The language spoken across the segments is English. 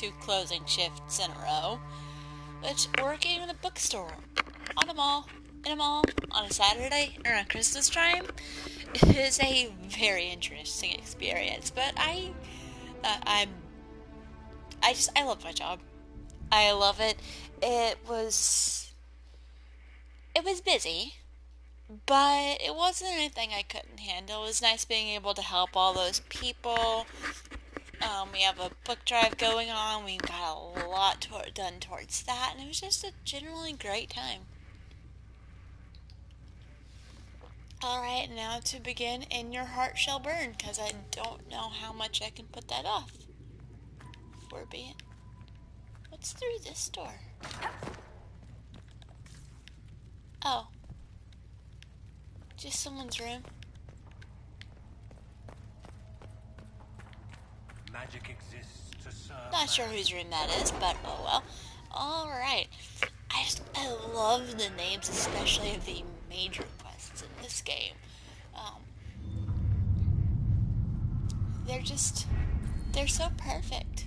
2 closing shifts in a row, which working in a bookstore, on a mall, in a mall, on a Saturday, around Christmas time, is a very interesting experience. But uh, I'm, I love my job. I love it. It was, it was busy, but it wasn't anything I couldn't handle. It was nice being able to help all those people. We have a book drive going on. We got a lot done towards that, and it was just a generally great time. Alright, now to begin, In Your Heart Shall Burn, because I don't know how much I can put that off. For being. What's through this door? Oh. Just someone's room. Magic exists to serve. Not sure whose room that is, but oh well. Alright. I love the names, especially of the major quests in this game. They're so perfect.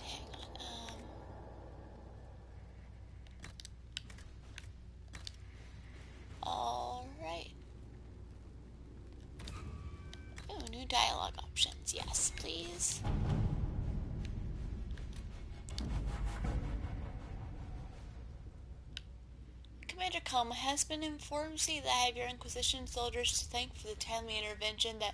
Hang on, alright. Ooh, new dialogue options. Yes, please. Commander Calma has been informed that I have your Inquisition soldiers to thank for the timely intervention that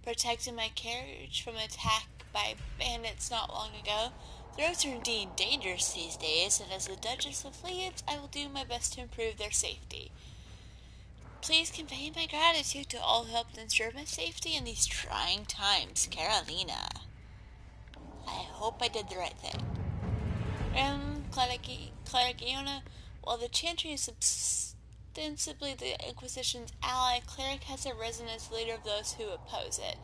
protected my carriage from attack by bandits not long ago. The roads are indeed dangerous these days, and as the Duchess of Leeds, I will do my best to improve their safety. Please convey my gratitude to all who helped ensure my safety in these trying times. Carolina. I hope I did the right thing. Cleric Iona, while the Chantry is ostensibly the Inquisition's ally, Cleric has arisen as leader of those who oppose it.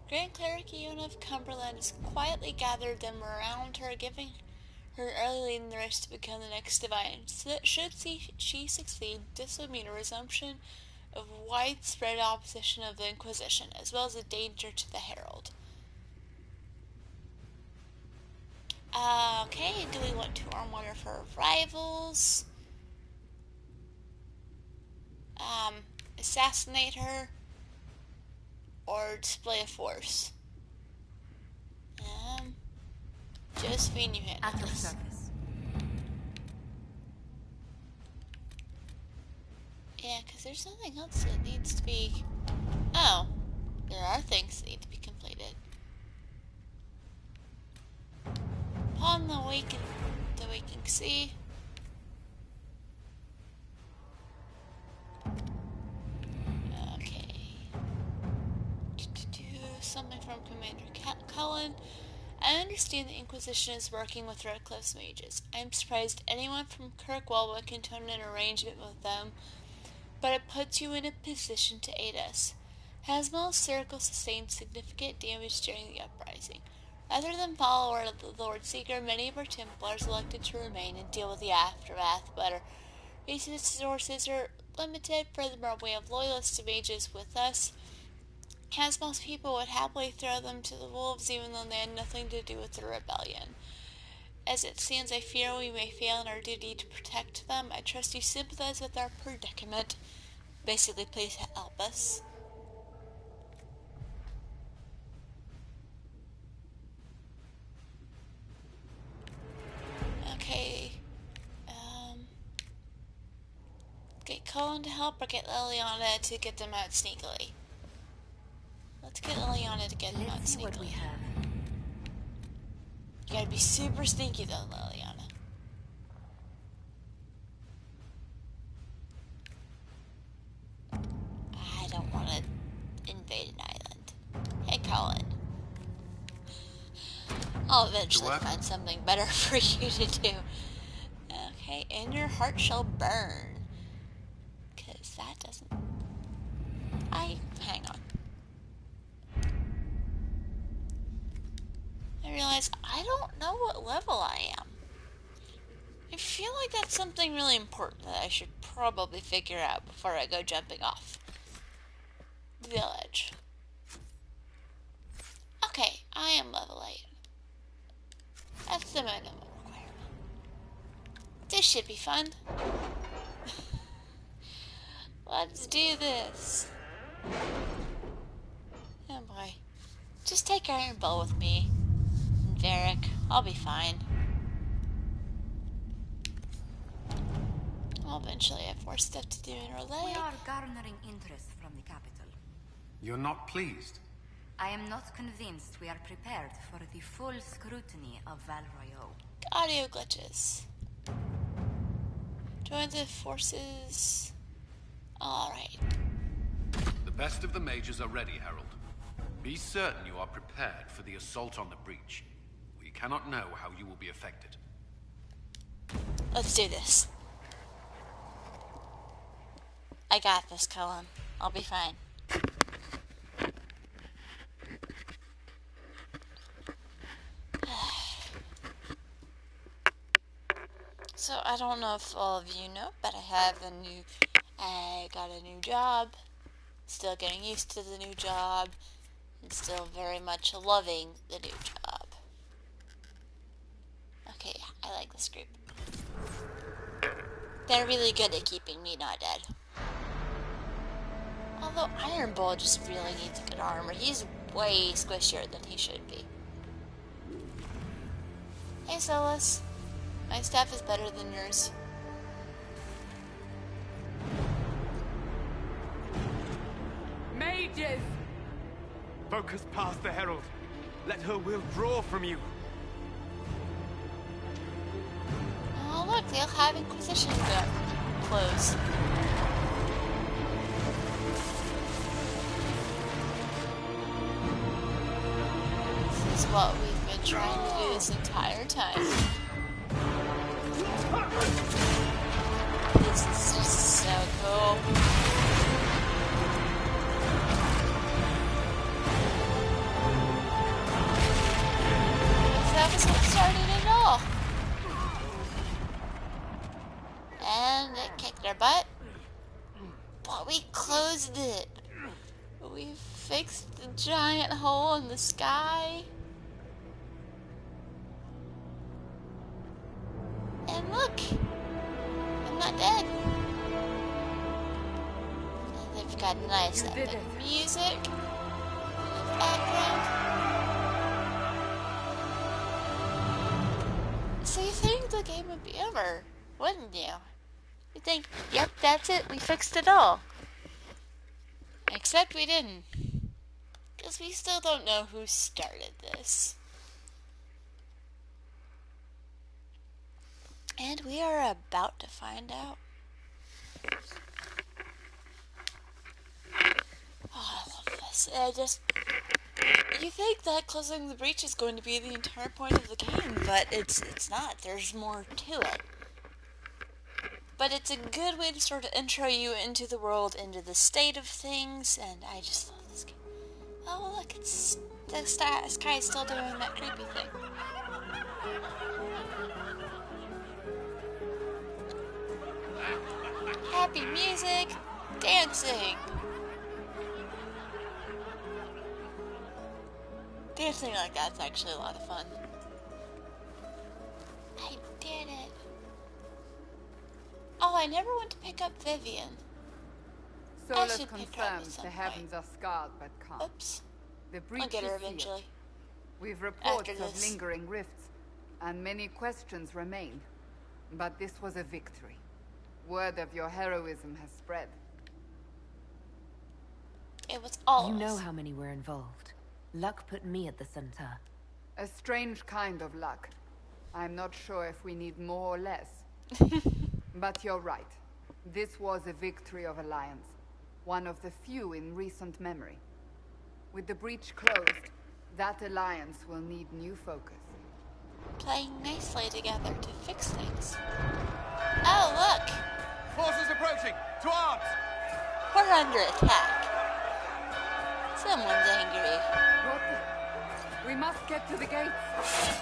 Grand Cleric Iona of Cumberland has quietly gathered them around her, giving her early lead in the race to become the next divine. So that should she succeed, this would mean a resumption of widespread opposition of the Inquisition, as well as a danger to the Herald. Okay, do we want to arm one of her rivals? Assassinate her? Or display a force? Josephine, you handle At your this. service. Yeah, because there's something else that needs to be... Oh, there are things that need to be completed. Upon the waking sea. Okay. Something from Commander Cullen. I understand the Inquisition is working with Redcliffe's mages. I am surprised anyone from Kirkwall would contend an arrangement with them, but it puts you in a position to aid us. Hasmel's circle sustained significant damage during the uprising. Rather than follow order of the Lord Seeker, many of our Templars elected to remain and deal with the aftermath, but our resources are limited. Furthermore, we have loyalist mages with us. Hasmel's people would happily throw them to the wolves even though they had nothing to do with the rebellion. As it stands, I fear we may fail in our duty to protect them. I trust you sympathize with our predicament. Basically, please help us. Okay. Get Cullen to help or get Liliana to get them out sneakily? Let's get Liliana to get them out Let's see sneakily. what we have. You gotta be super sneaky though, Liliana. I don't want to invade an island. Hey, Colin. I'll eventually find something better for you to do. Okay, and your heart shall burn. Because that doesn't... Hang on. I realize I don't know what level I am. I feel like that's something really important that I should probably figure out before I go jumping off the village. am level 8. That's the minimum requirement. This should be fun. Let's do this. Oh boy. Just take Iron Bull with me. And Varric. I'll be fine. I'll eventually have more stuff to do in Relay. We are garnering interest from the capital. You're not pleased? I am not convinced we are prepared for the full scrutiny of Val Royeaux. Audio glitches. Join the forces. Alright. The best of the mages are ready, Herald. Be certain you are prepared for the assault on the breach. We cannot know how you will be affected. Let's do this. I got this, Cullen. I'll be fine. So, I don't know if all of you know, but I got a new job. Still getting used to the new job. And still very much loving the new job. Okay, yeah, I like this group. They're really good at keeping me not dead. Although Iron Bull just really needs good armor. He's way squishier than he should be. Hey Solus. My staff is better than yours. Mages! Focus past the Herald. Let her will draw from you. Oh look, they'll have Inquisition clothes. This is what we've been trying to do this entire time. This is just so cool. That was what started it all. And it kicked our butt. But we closed it. We fixed the giant hole in the sky. And look, I'm not dead. And they've got nice epic music in the background. So you think the game would be over, wouldn't you? You think, yep, that's it, we fixed it all. Except we didn't. Because we still don't know who started this. And we are about to find out. Oh, I love this. You think that closing the breach is going to be the entire point of the game, but it's not. There's more to it. But it's a good way to sort of intro you into the world, into the state of things, and I just love this game. Oh, look, it's the sky is still doing that creepy thing. Happy music, dancing. Dancing like that's actually a lot of fun. I did it. Oh, I never went to pick up Vivian. Solus confirms the heavens are scarred but calm. Oops. The breach I'll get her is eventually. sealed. We've reports After of this. lingering rifts, and many questions remain. But this was a victory. Word of your heroism has spread. It was all You of know us. how many were involved. Luck put me at the center. A strange kind of luck. I'm not sure if we need more or less. But you're right. This was a victory of Alliance. One of the few in recent memory. With the breach closed, that alliance will need new focus. Playing nicely together to fix things. Oh, look! Forces approaching! To arms! We're under attack. Someone's angry. What the? We must get to the gates.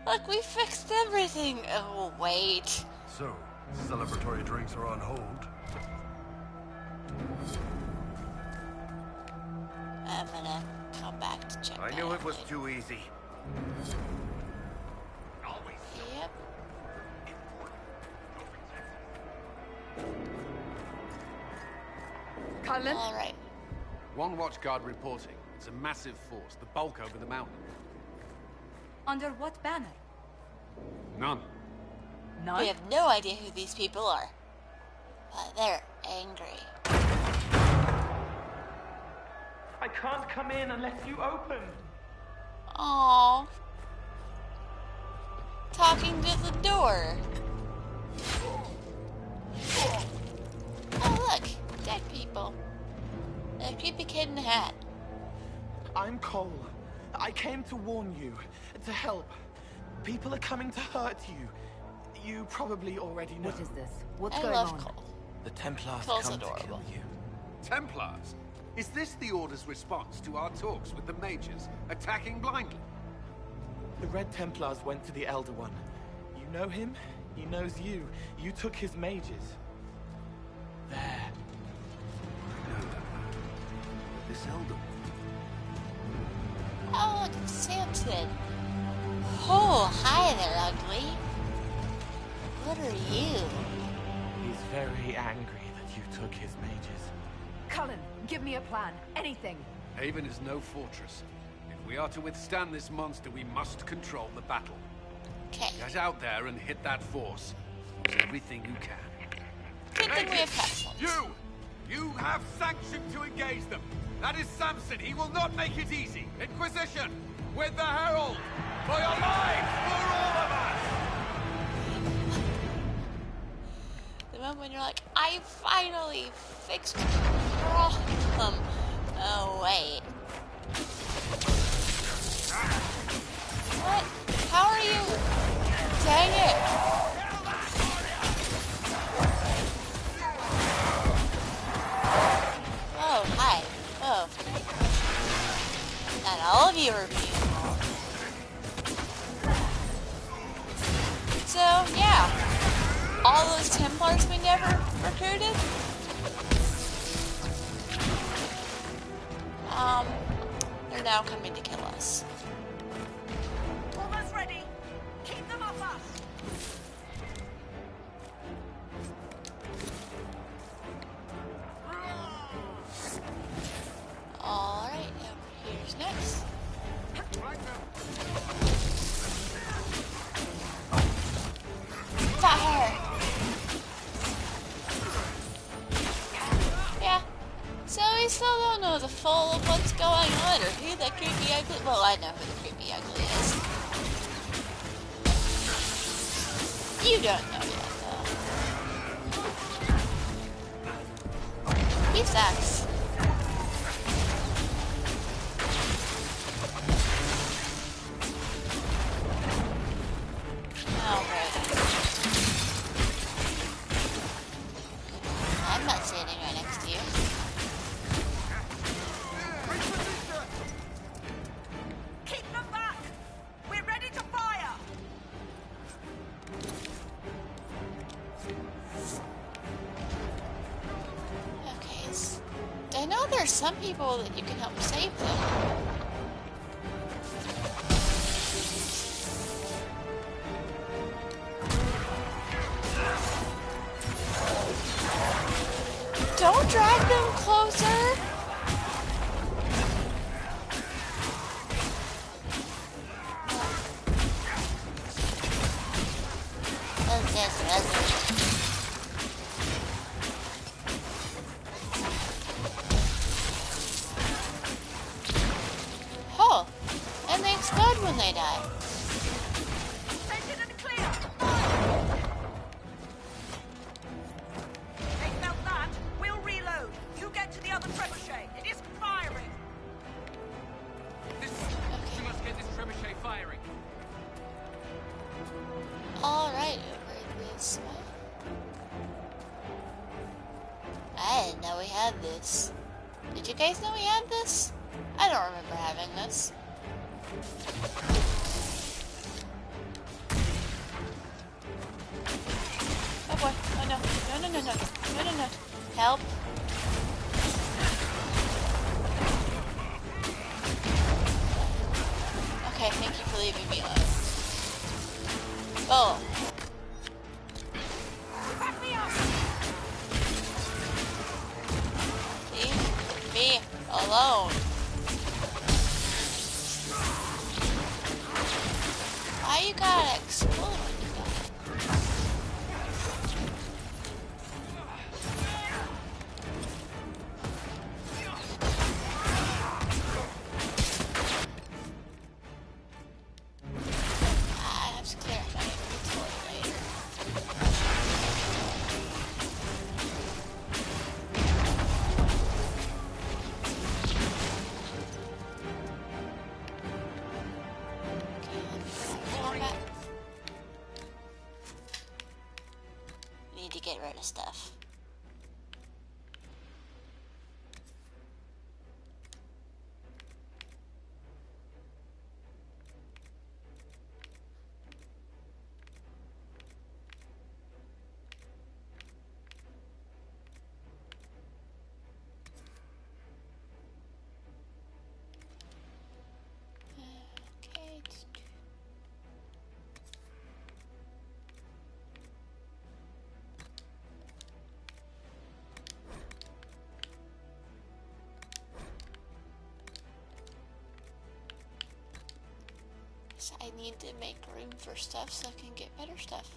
Look, we fixed everything. Oh, wait. So, celebratory drinks are on hold. I'm gonna come back to check I that knew out it was later. too easy. Yep. Cullen? Alright. One watchguard reporting. It's a massive force, the bulk over the mountain. Under what banner? None. None? We have no idea who these people are. But they're angry. I can't come in unless you open. Aww. Talking to the door. Oh look, dead people. And a creepy kid in a hat. I'm Cole. I came to warn you, to help. People are coming to hurt you. You probably already know. What is this? What's I going love on? Cole. The Templars Cole's come to adorable. kill you. Templars? Is this the Order's response to our talks with the mages, attacking blindly? The Red Templars went to the Elder One. You know him, he knows you. You took his mages. There. I know that man. This Elder One. Oh look, it's Samson. Oh, hi there, ugly. What are you? He's very angry that you took his mages. Cullen, give me a plan. Anything. Haven is no fortress. If we are to withstand this monster, we must control the battle. Okay. Get out there and hit that force. Use everything you can. Good thing we have platforms. You have sanction to engage them. That is Samson. He will not make it easy. Inquisition, with the Herald. For your lives, for all of us. The moment you're like, I finally fixed the problem. Oh, wait. What? How are you? Dang it. Oh, hi. Oh. Not all of you are beautiful. So, yeah. All those Templars we never recruited? They're now coming to kill us. Almost ready. Keep them off us. Alright, now here's next. Fire! Yeah. So we still don't know the full of what's going on or who the creepy ugly. Well, I know who the creepy ugly is. You don't know yet, though. He sucks. Alright. I'm not standing right next to you. Keep them back. We're ready to fire. Okay, I know there's some people that you can help save them. Don't drag them closer. Oh, and they explode when they die. Station and clear. They felt that. We'll reload. You get to the other trebuchet. It isn't firing. We must get this trebuchet firing. Alright, over this way. I didn't know we had this. Did you guys know we had this? I don't remember having this. Oh boy. Oh no. No, no, no, no. No, no, no. Help. leaving me alone. Oh. Leave me alone. Why you gotta explode when you die? I have to clear my inventory later. Need to get rid of stuff. Okay. So I need to make room for stuff so I can get better stuff.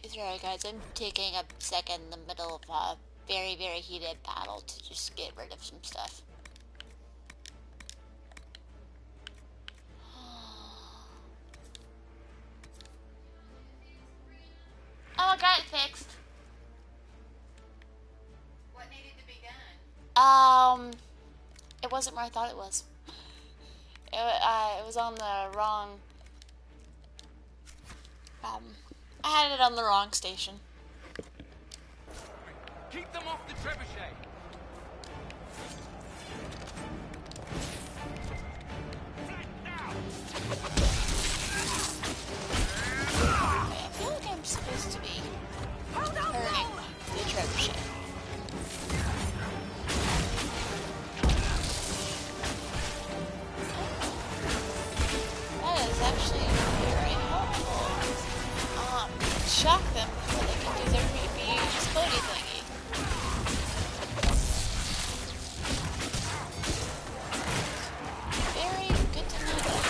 Sorry guys, I'm taking a second in the middle of a very, very heated battle to just get rid of some stuff. Oh, got it fixed. What needed to be done? It wasn't where I thought it was. It was on the wrong. I had it on the wrong station. Keep them off the trebuchet. Okay, I feel like I'm supposed to be hurting the trebuchet. That is actually very helpful. Shock them before they can do their creepy explodey thingy. Very good to know that.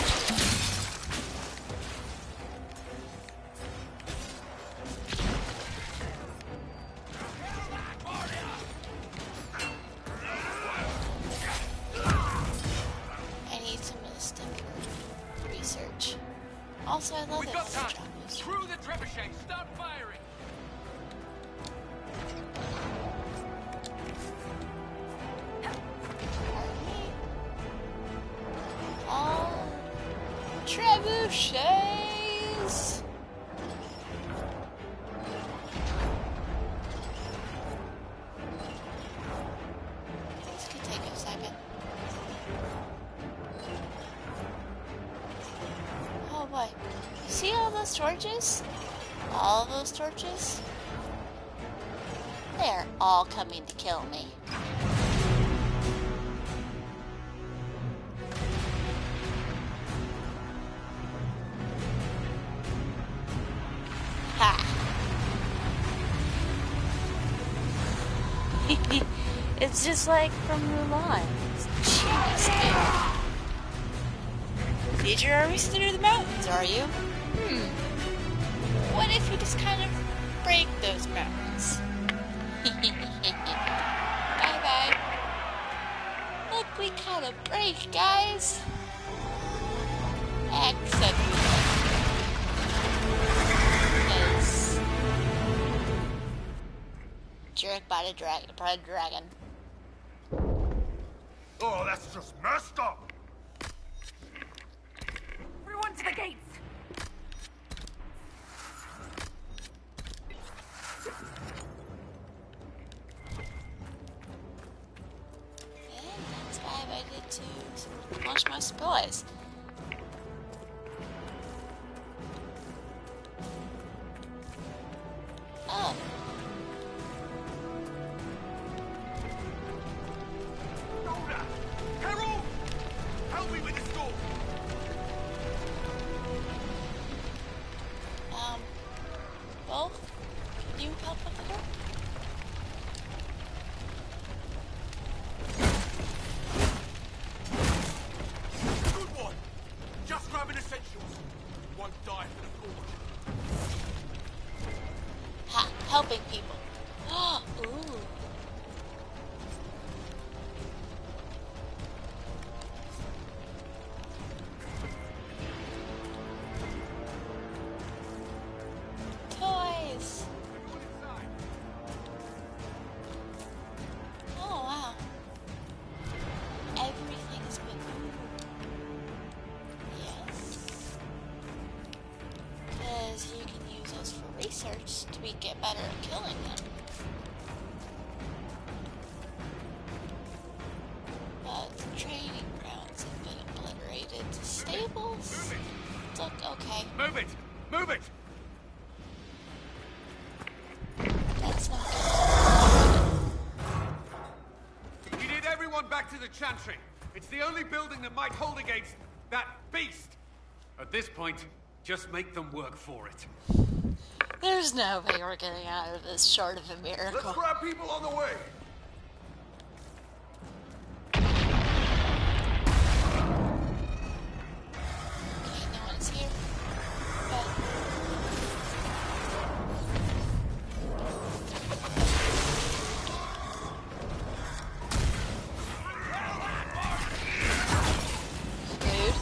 I need some of this stuff for research. Also, I love We've it got when they time. drop those. Through the trebuchet. Start firing. All trebuchets. This could take a second. Oh boy. You see all those torches? All those torches? They're all coming to kill me. Ha! It's just like from Mulan. Jeez, dude. Lead your armies through the mountains, are you? What if you just kind of break those mountains? Bye-bye. Look, we kind of break, guys. Except we don't. Because jerk by the dragon. Oh, that's just messed up. Everyone to the gates! And that's 5 I did too. So demolish my supplies. Oh. Shoulder! Harold! Help me with this door! Well, can you help with the door? Good one! Just grabbing essentials. Won't die for the forge. Ha! Helping people. Ooh. Toys. Oh wow. Everything has been. Yes. Because you can use those for research to get better at killing them. But the training grounds have been obliterated. Stables? Look okay. Move it! Move it! That's not good. You need everyone back to the Chantry. It's the only building that might hold against that beast. At this point, just make them work for it. There's no way we're getting out of this short of a miracle. Let's grab people on the way. Okay, no one's here. But rude.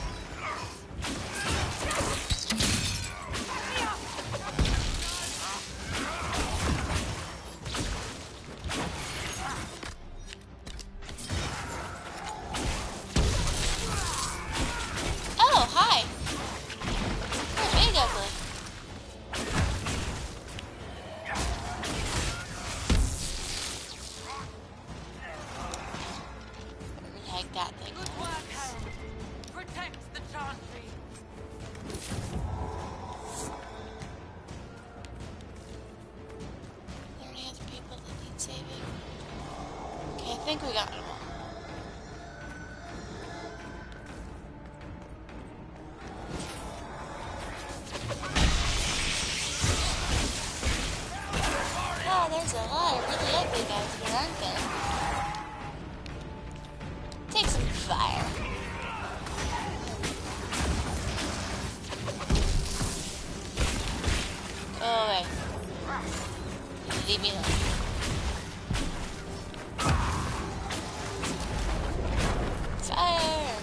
Oh, hi. Oh, big ugly. Where the heck that thing Good was. work, Harold. Protect the Chantry. Are there any other people that need saving? Okay, I think we got them all. Oh, there's a lot of really ugly guys here, aren't there? Take some fire. Go away. Leave me alone. Fire!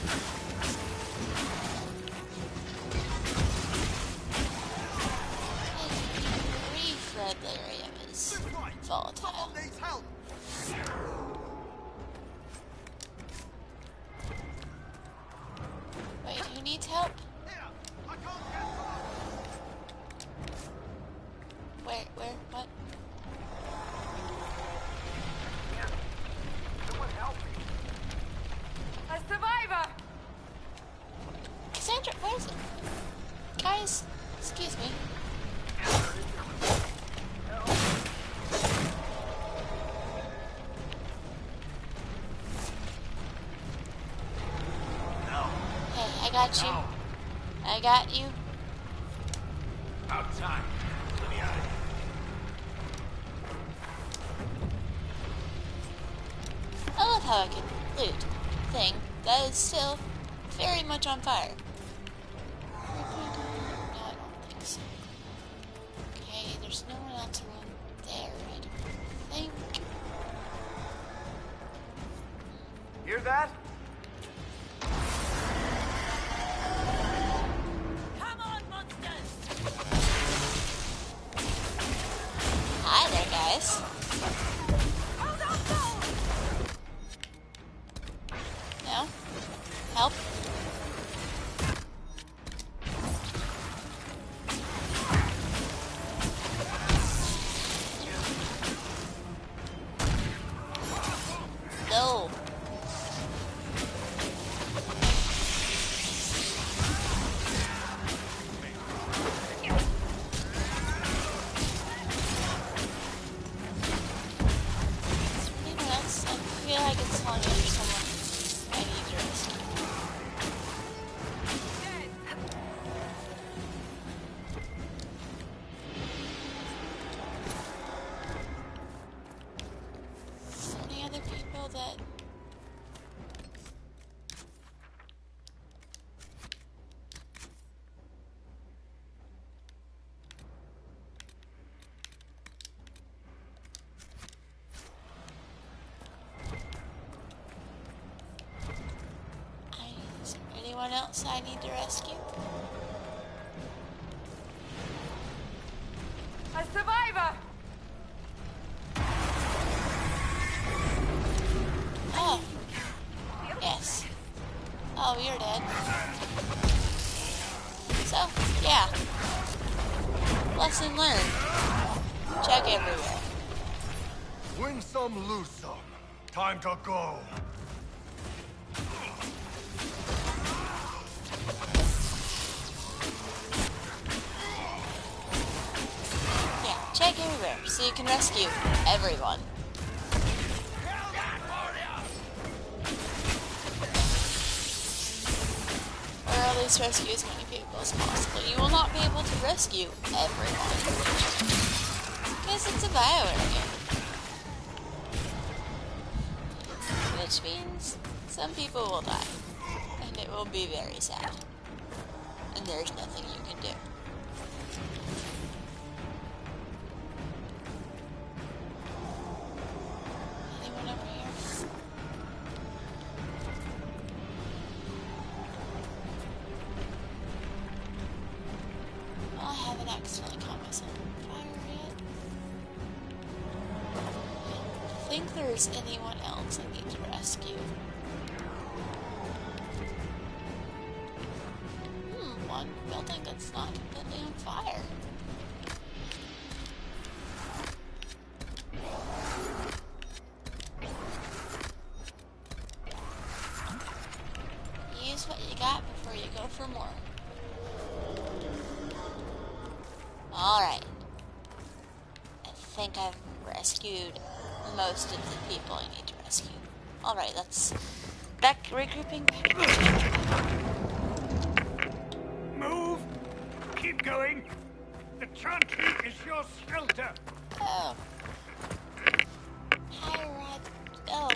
Brief red area is volatile. Needs help. Wait, who needs help? I can't cancel. Where, what? Someone help me. A survivor! Cassandra, where is it? Guys, excuse me. Hey, I got you. I got you. About time. Let me out of here. I love how I can loot a thing that is still very much on fire. No, I don't think so. Okay, there's no one else around there, I don't think. Hear that? Come on, monsters! Hi there, guys. Hold on, go! No? Help? No. that... Is there anyone else I need to rescue? A survivor! Oh. Yes. Oh, you're dead. So, yeah. Lesson learned. Check everywhere. Win some, lose some. Time to go. Yeah, check everywhere so you can rescue everyone. Or at least rescue as many people as possible. You will not be able to rescue everyone. Because it's a BioWare game. Which means some people will die. And it will be very sad. And there's nothing you can do. Anyone over here? Well, I haven't accidentally caught myself on fire yet. I think there's anyone else I need to rescue. One building that's not completely on fire. Use what you got before you go for more. Alright. I think I've rescued most of the people I need to rescue. Alright, let's regrouping back. Move! Keep going! The chantry is your shelter! Oh. Hi, Rod. Oh.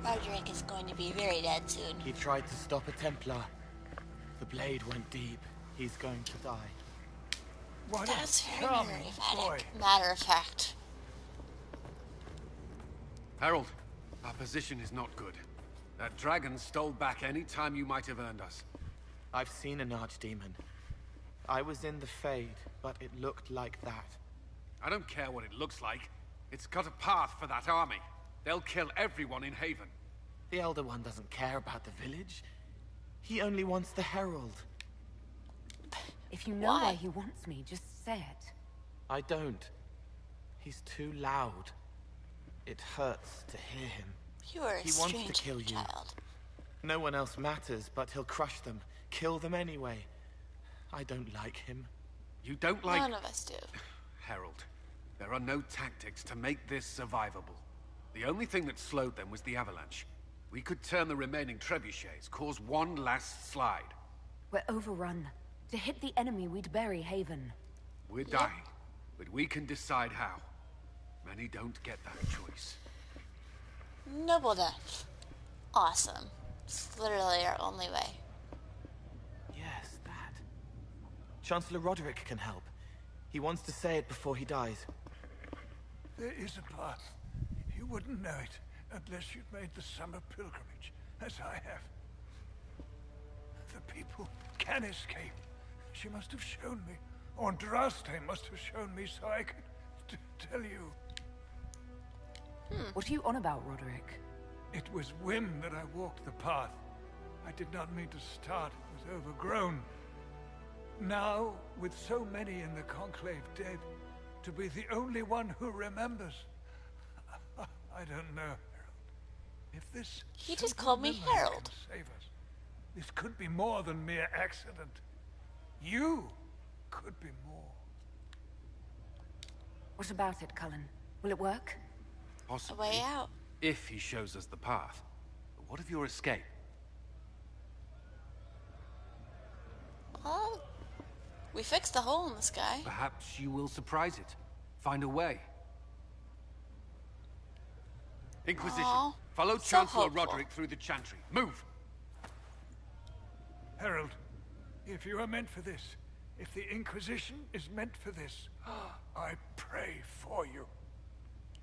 Roderick is going to be very dead soon. He tried to stop a Templar. The blade went deep. He's going to die. What That's a very charming boy. matter of fact. Harold, our position is not good. That dragon stole back any time you might have earned us. I've seen an archdemon. I was in the Fade, but it looked like that. I don't care what it looks like. It's got a path for that army. They'll kill everyone in Haven. The Elder One doesn't care about the village. He only wants the Herald. If you know Why? why he wants me, just say it. I don't. He's too loud. It hurts to hear him. You are a He wants to strange kill you. child. No one else matters, but he'll crush them. Kill them anyway. I don't like him. You don't like... None of us do. Harold, there are no tactics to make this survivable. The only thing that slowed them was the avalanche. We could turn the remaining trebuchets, cause one last slide. We're overrun. To hit the enemy, we'd bury Haven. We're dying, but we can decide how. Many don't get that choice. Noble death. Awesome. It's literally our only way. Yes, that. Chancellor Roderick can help. He wants to say it before he dies. There is a path. You wouldn't know it unless you'd made the summer pilgrimage, as I have. The people can escape. She must have shown me. Or Andraste must have shown me so I could tell you. What are you on about, Roderick? It was whim that I walked the path. I did not mean to start. It was overgrown. Now, with so many in the Conclave dead, to be the only one who remembers. I don't know, Harold. If this... He just called me simple memory Harold. can save us, this could be more than mere accident. You could be more. What about it, Cullen? Will it work? A Possibly. way out. If he shows us the path. But what of your escape? Well, we fixed the hole in the sky. Perhaps you will surprise it. Find a way. Inquisition, Aw, follow so Chancellor hopeful. Roderick through the chantry. Move! Herald, if you are meant for this, if the Inquisition is meant for this, I pray for you.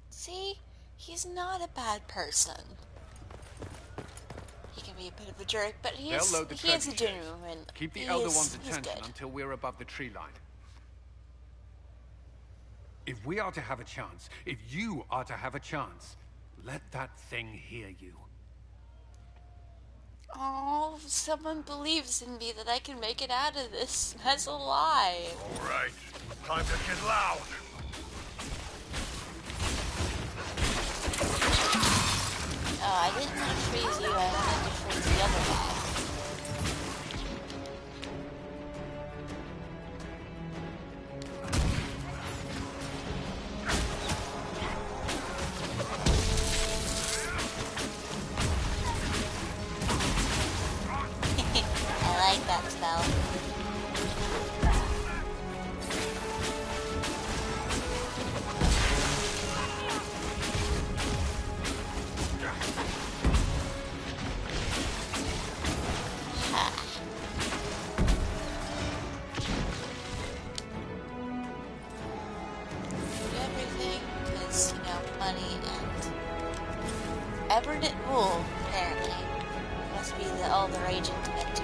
See? He's not a bad person. He can be a bit of a jerk, but he is They'll load the a trebuchets. genuine. Keep the he Elder is- One's he's attention good. until we're above the tree line. If we are to have a chance, if you are to have a chance, let that thing hear you. Oh, someone believes in me that I can make it out of this. That's a lie. All right, time to get loud. Oh, I didn't want to freeze you. I wanted to freeze the other guy. I like that spell. Ha. Do everything because, money and Everett Wool, apparently. Must be all the agent meant to.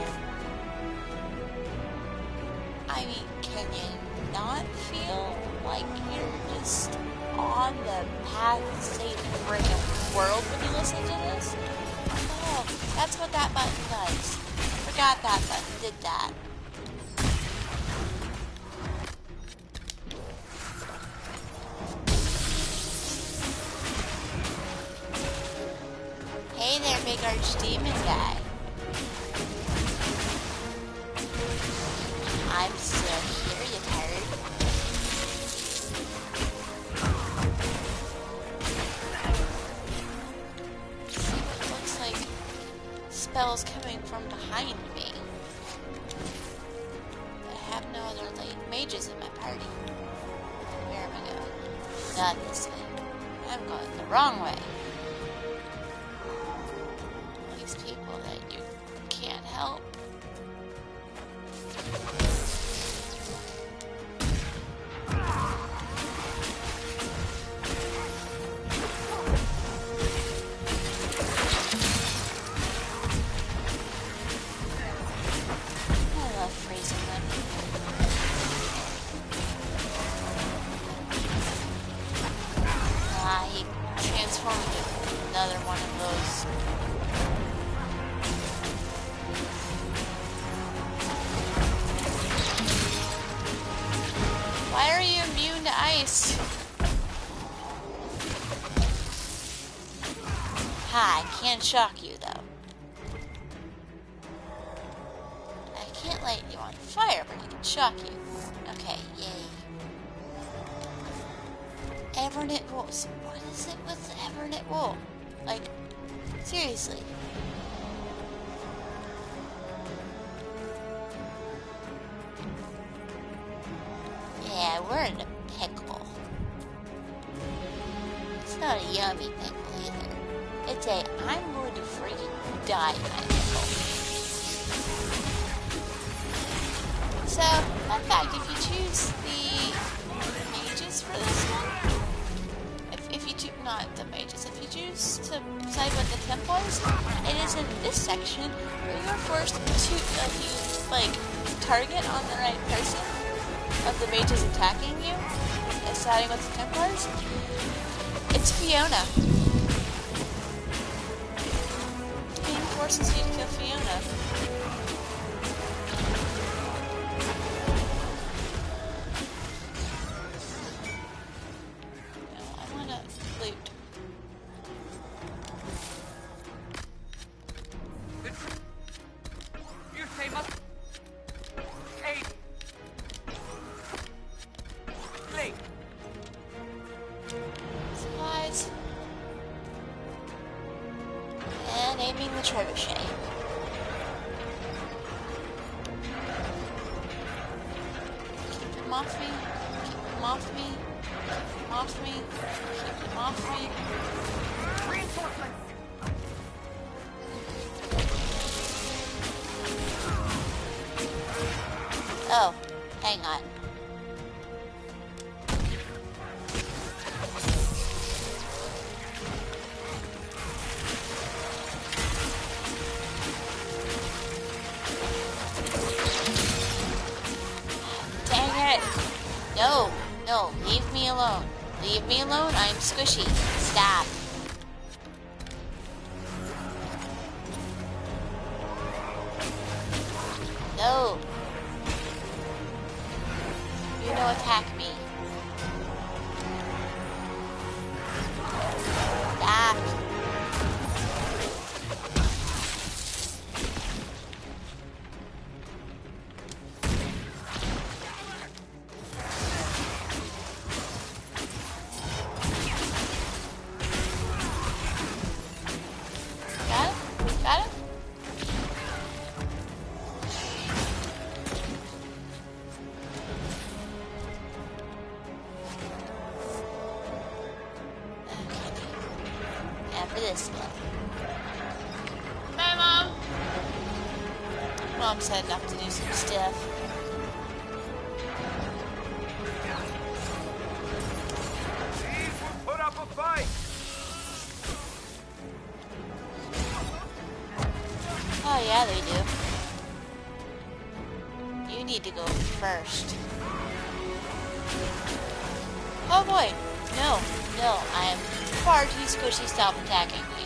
I mean, can you not feel like you're just on the path to save the friggin' world when you listen to this? Oh, that's what that button does. Forgot that button did that. Hey there, big archdemon guy. I'm still here, you turd. See, it looks like spells coming from behind me. I have no other mages in my party. Where am I going? Not this way. I'm going the wrong way. These people that you can't help. I love freezing them. Ah, he transformed into another one of those. Why are you immune to ice? Ha, I can't shock you though. I can't light you on fire, but I can shock you. Okay, yay. Evernet rules. What is it with Evernet rule? Like, seriously. Yeah, we're in a pickle. It's not a yummy pickle either. It's a I'm going to freaking die kind of pickle. So, fun fact, if you choose the mages for this one, if you choose, not the mages, if you choose to side with the Templars, it is in this section where you're forced to, if you, target on the right person of the mages attacking you, and siding with the Templars, it's Fiona. The game forces you to kill Fiona. Loot. You say must... Hey! Blake! Supplies. And aiming the trebuchet. Keep him off me. Keep him off me. Keep him off me. Keep him off me. Leave me alone, I'm squishy. Stop. No. You know, attack me. Stop. Got him? Got him? After this one. Bye, Mom. Mom's heading up to do some stuff. These will put up a fight! Oh, yeah, they do. You need to go first. Oh boy. No, no, I am far too squishy. Stop attacking me.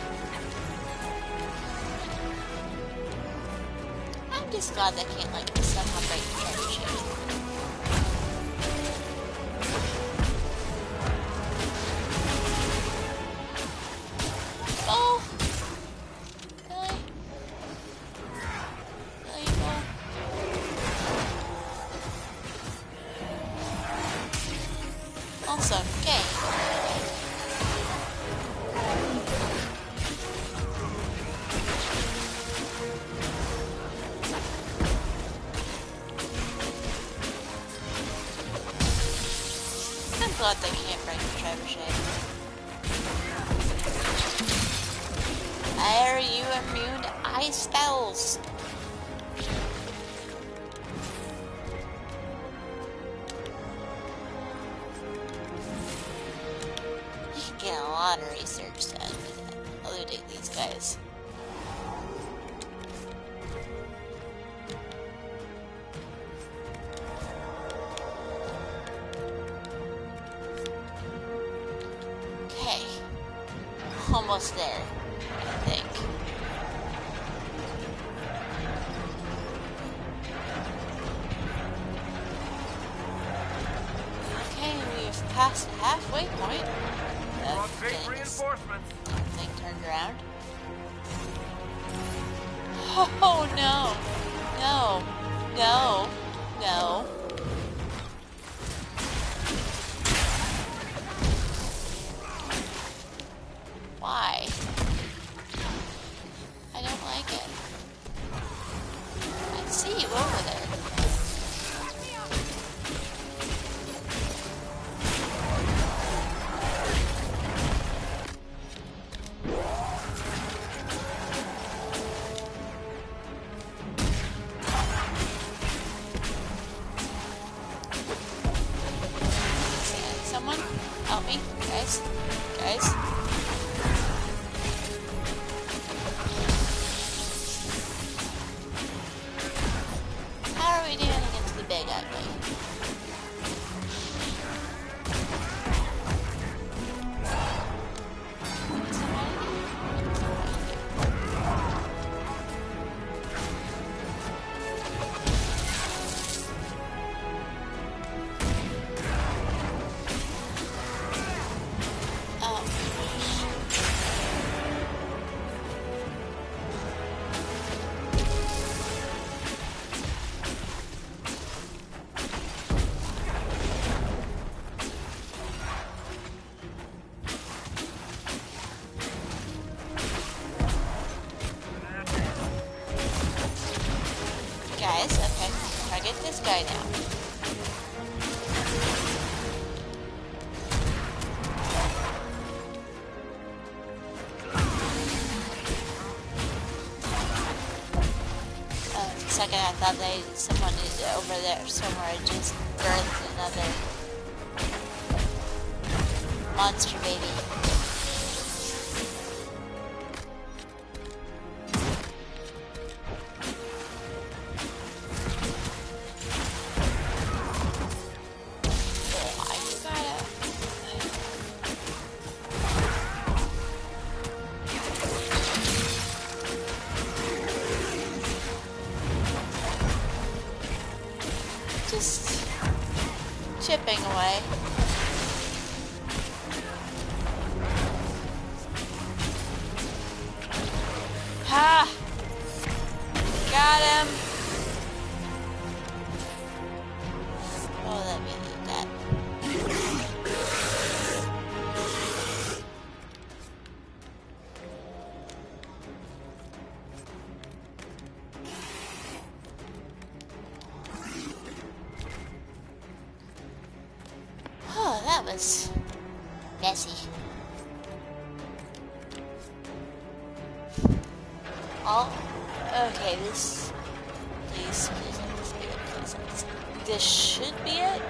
I'm just glad they can't, like, somehow break the treasure chest. Oh! Really? Really, go? Also, okay. I'm glad they can't break the trebuchet. Are you immune to ice spells? You can get a lot of research done with eluding these guys. Okay. Almost there, I think. Okay, we've passed the halfway point. Want big Getting this reinforcements? thing turned around. Oh no! No! No! No! Why? I don't like it. I see you over there. Someone help me, guys. Guys. How are we doing against the big ugly? Oh. Guys, okay. Target this guy now. For a second I thought someone over there somewhere just birthed another monster baby. stepping away. Ha! Got him! Oh, let me eat that. Oh, that was messy. Okay, this... Please, this should be it.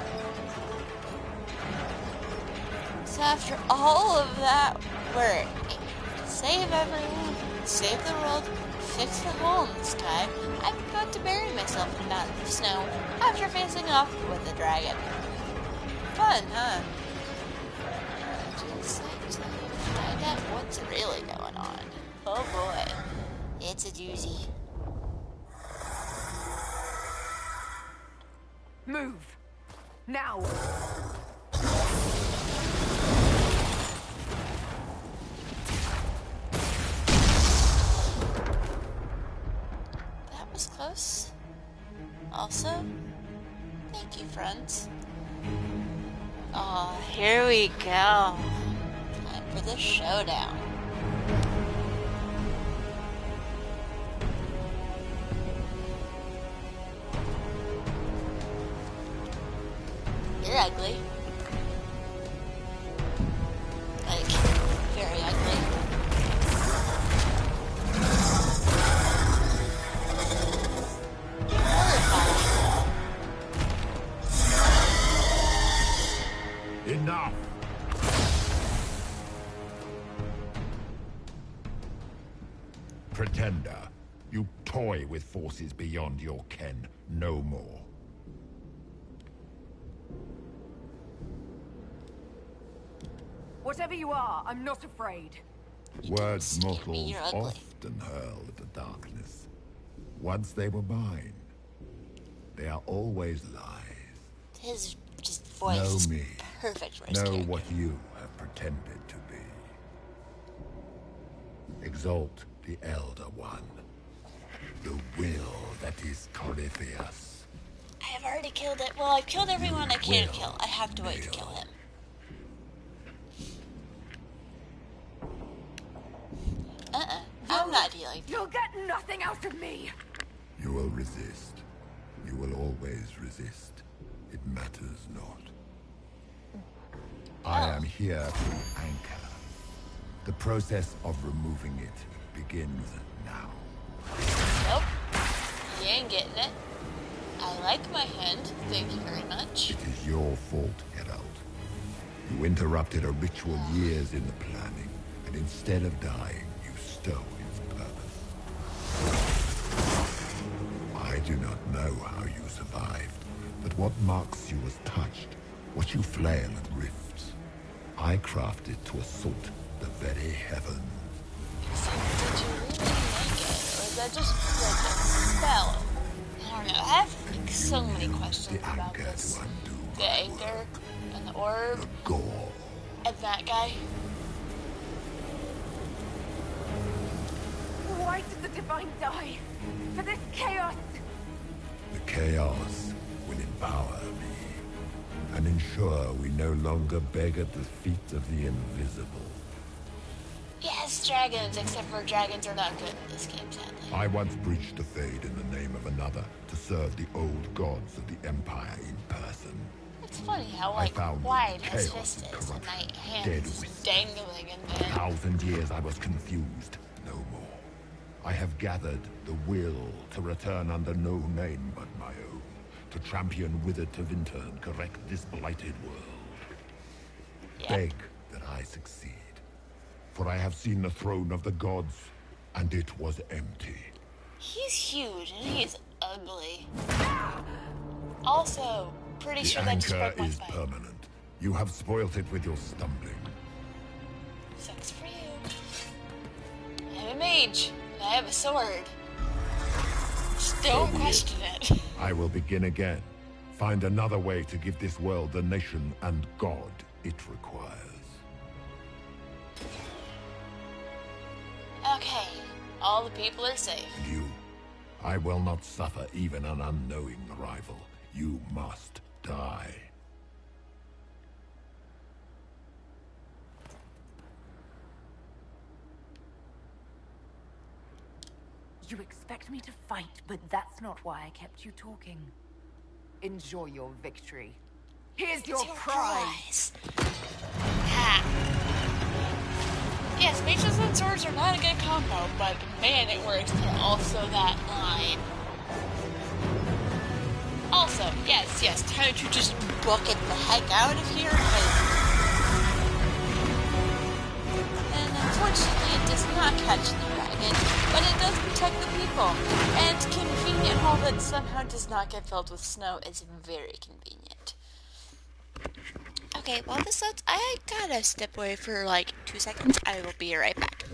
So after all of that work, save everyone, save the world, fix the hole in the sky, I'm about to bury myself in a mountain of snow after facing off with the dragon. Fun, huh? Just like to find out what's really going on. Oh boy, it's a doozy. Move! Now! That was close. Also, thank you, friends. Oh, here we go. Time for the showdown. You're ugly. Like, very ugly. Enough! Pretender, you toy with forces beyond your ken. No more. Whatever you are, I'm not afraid. Words mortals You're ugly. often hurl at the darkness. Once they were mine, they are always lies. His just voice Know is me. perfect for his Know character. what you have pretended to be. Exalt the Elder One. The will that is Corypheus. I have already killed it. Well, I've killed everyone I can will kill. I have to wait to kill him. I'm not dealing. You'll get nothing out of me! You will resist. You will always resist. It matters not. I am here to anchor. The process of removing it begins now. Nope. You ain't getting it. I like my hand. Thank you very much. It is your fault, Herald. You interrupted a ritual years in the planning, and instead of dying, you stole its purpose. I do not know how you survived, but what marks you as touched, what you flail at rifts, I crafted to assault the very heavens. So did you really make it? Or is that just like a spell? I don't know. I have like, so many questions The about anchor this. to undo The anchor and the orb the gore. and that guy. Why did the Divine die? For this chaos! The chaos will empower me, and ensure we no longer beg at the feet of the invisible. Yes, dragons, except for dragons are not good in this game, sadly. I once breached the Fade in the name of another to serve the old gods of the Empire in person. It's funny how, I like, found wide his chaos fist and is, and my corruption, hand dead is wisp. dangling, and then... 1,000 years I was confused, no more. I have gathered the will to return under no name but my own, to champion Withered to Winter and correct this blighted world. Yeah. Beg that I succeed, for I have seen the throne of the gods, and it was empty. He's huge, and he's ugly. Also, pretty The sure that just anchor broke my is spine. permanent. You have spoilt it with your stumbling. Sucks for you. I have a mage, and I have a sword. Just don't So be it. question it. I will begin again, Find another way to give this world the nation and God it requires. Okay, all the people are safe. You, I will not suffer even an unknowing rival. You must die. You expect me to fight, but that's not why I kept you talking. Enjoy your victory. Here's It's your prize. Ha! Yes, mages and swords are not a good combo, but man, it works. And also that line. Also, yes, time to just bucket the heck out of here. And unfortunately, it does not catch the dragon, but it does protect the people. And convenient hole that somehow does not get filled with snow is very convenient. Okay, well, I gotta step away for like 2 seconds. I will be right back.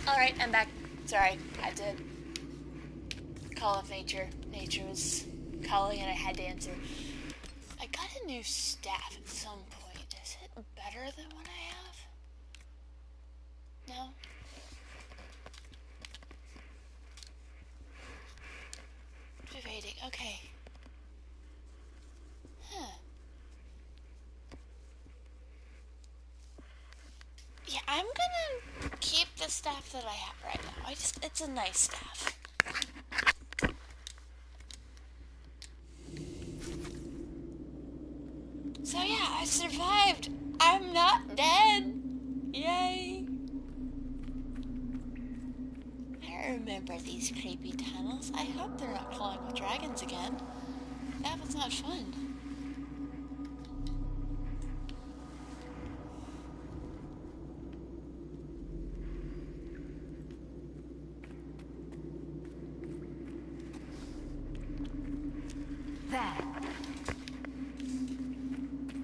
Alright, I'm back. Sorry, had to call off nature. Nature was calling and I had to answer. I got a new staff at some point. Is it better than what I have? No? Debating, okay. Huh. Yeah, I'm gonna keep the staff that I have right now. It's a nice staff. So yeah, I survived. I'm not dead. Yay. I remember these creepy tunnels. I hope they're not crawling with dragons again. That was not fun. There.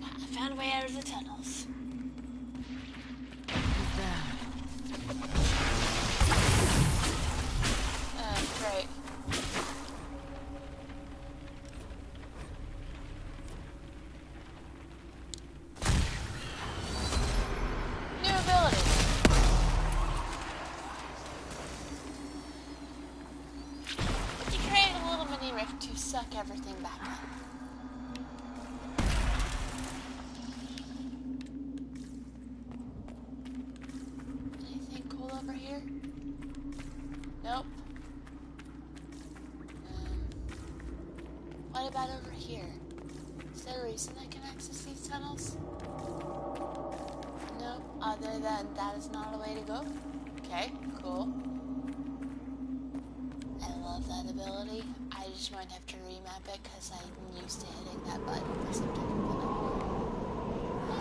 I found a way out of the tunnels. Great. New ability. You create a little mini rift to suck everything back in. Anything cool over here? Nope. What about over here? Is there a reason I can access these tunnels? No, other than that is not a way to go. Okay, cool. I love that ability. I just might have to remap it because I'm used to hitting that button for some type of ability.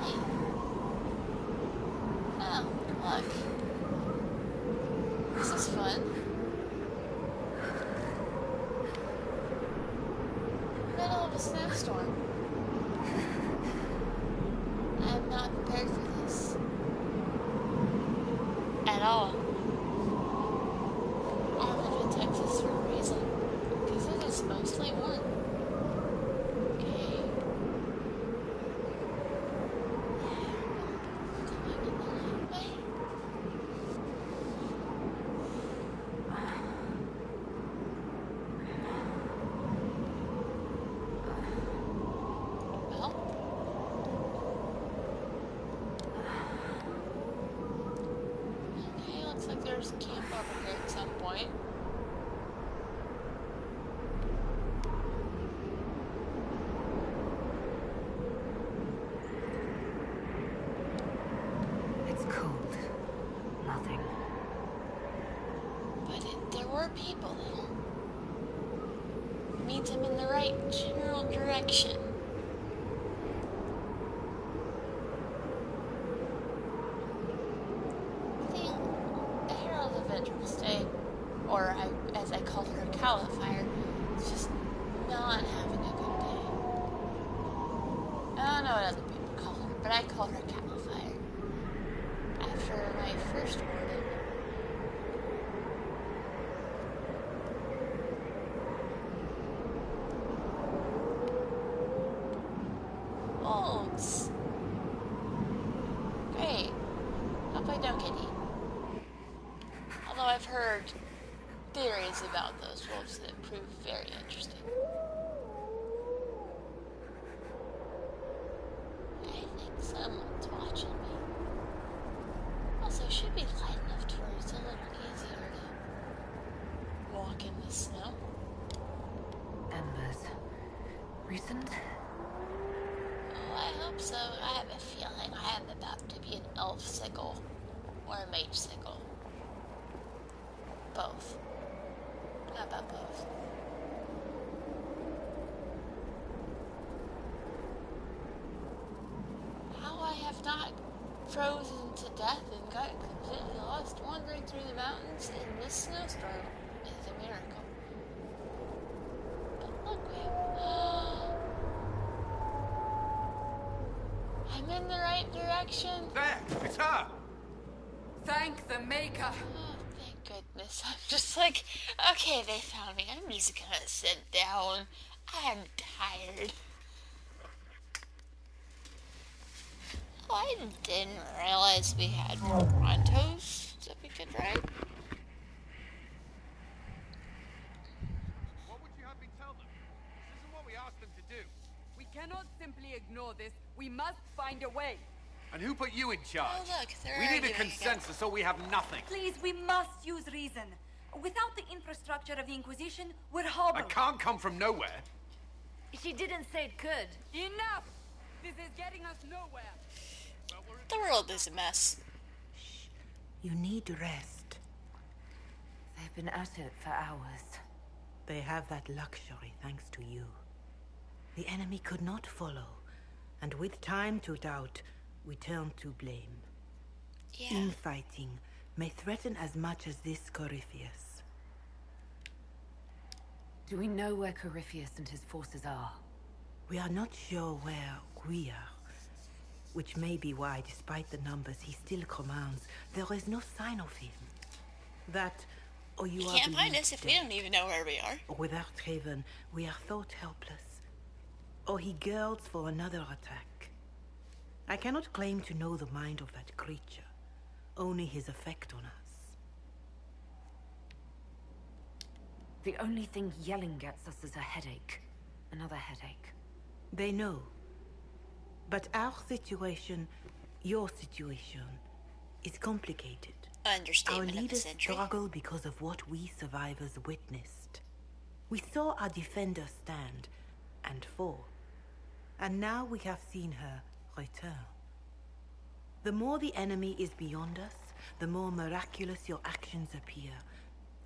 Hey. Oh, look. This is fun. Middle of a snowstorm. I'm not prepared for this. At all. I live in Texas for a reason. Because it is mostly warm. Okay. there's a camp over here at some point. It's cold. Nothing. But there were people there. It means I'm in the right general direction. The Herald of Interest, or as I called her, Caliphire, is just not having a good day. I don't know what other people call her, but I call her Caliphire. After my first warden. Wolves. Great. Hope I don't get eaten. Although I've heard theories about those wolves that prove very interesting. I think someone's watching me. Also, it should be light enough to where it's a little easier to walk in the snow. Embers. Recent? Oh, I hope so. I have a feeling I am about to be an elf sickle or a mage sickle. Both. How about both? How I have not frozen to death and gotten completely lost wandering through the mountains in this snowstorm is a miracle. But look, I'm in the right direction. There! It's her! Thank the Maker. Oh, thank goodness. I'm just like, okay, they found me. I'm just gonna sit down. I'm tired. Oh, I didn't realize we had Torontos that we could ride. What would you have me tell them? This isn't what we asked them to do. We cannot simply ignore this. We must find a way. And who put you in charge? Oh, look, they're We need a arguing consensus or we have nothing. Please, we must use reason. Without the infrastructure of the Inquisition, we're hobbled. I can't come from nowhere. She didn't say it could. Enough! This is getting us nowhere. The world is a mess. You need rest. They've been at it for hours. They have that luxury thanks to you. The enemy could not follow, and with time to doubt, we turn to blame. Yeah. Infighting may threaten as much as this Corypheus. Do we know where Corypheus and his forces are? We are not sure where we are, which may be why, despite the numbers he still commands, there is no sign of him. That, or you are Can't find believed us if we dead. don't even know where we are. Without Haven, we are thought helpless. Or he girds for another attack. I cannot claim to know the mind of that creature, only his effect on us. The only thing yelling gets us is a headache. Another headache. They know. But our situation, your situation, is complicated. Our Understatement of the leaders century. struggle because of what we survivors witnessed. We saw our defender stand and fall. And now we have seen her return. The more the enemy is beyond us, the more miraculous your actions appear,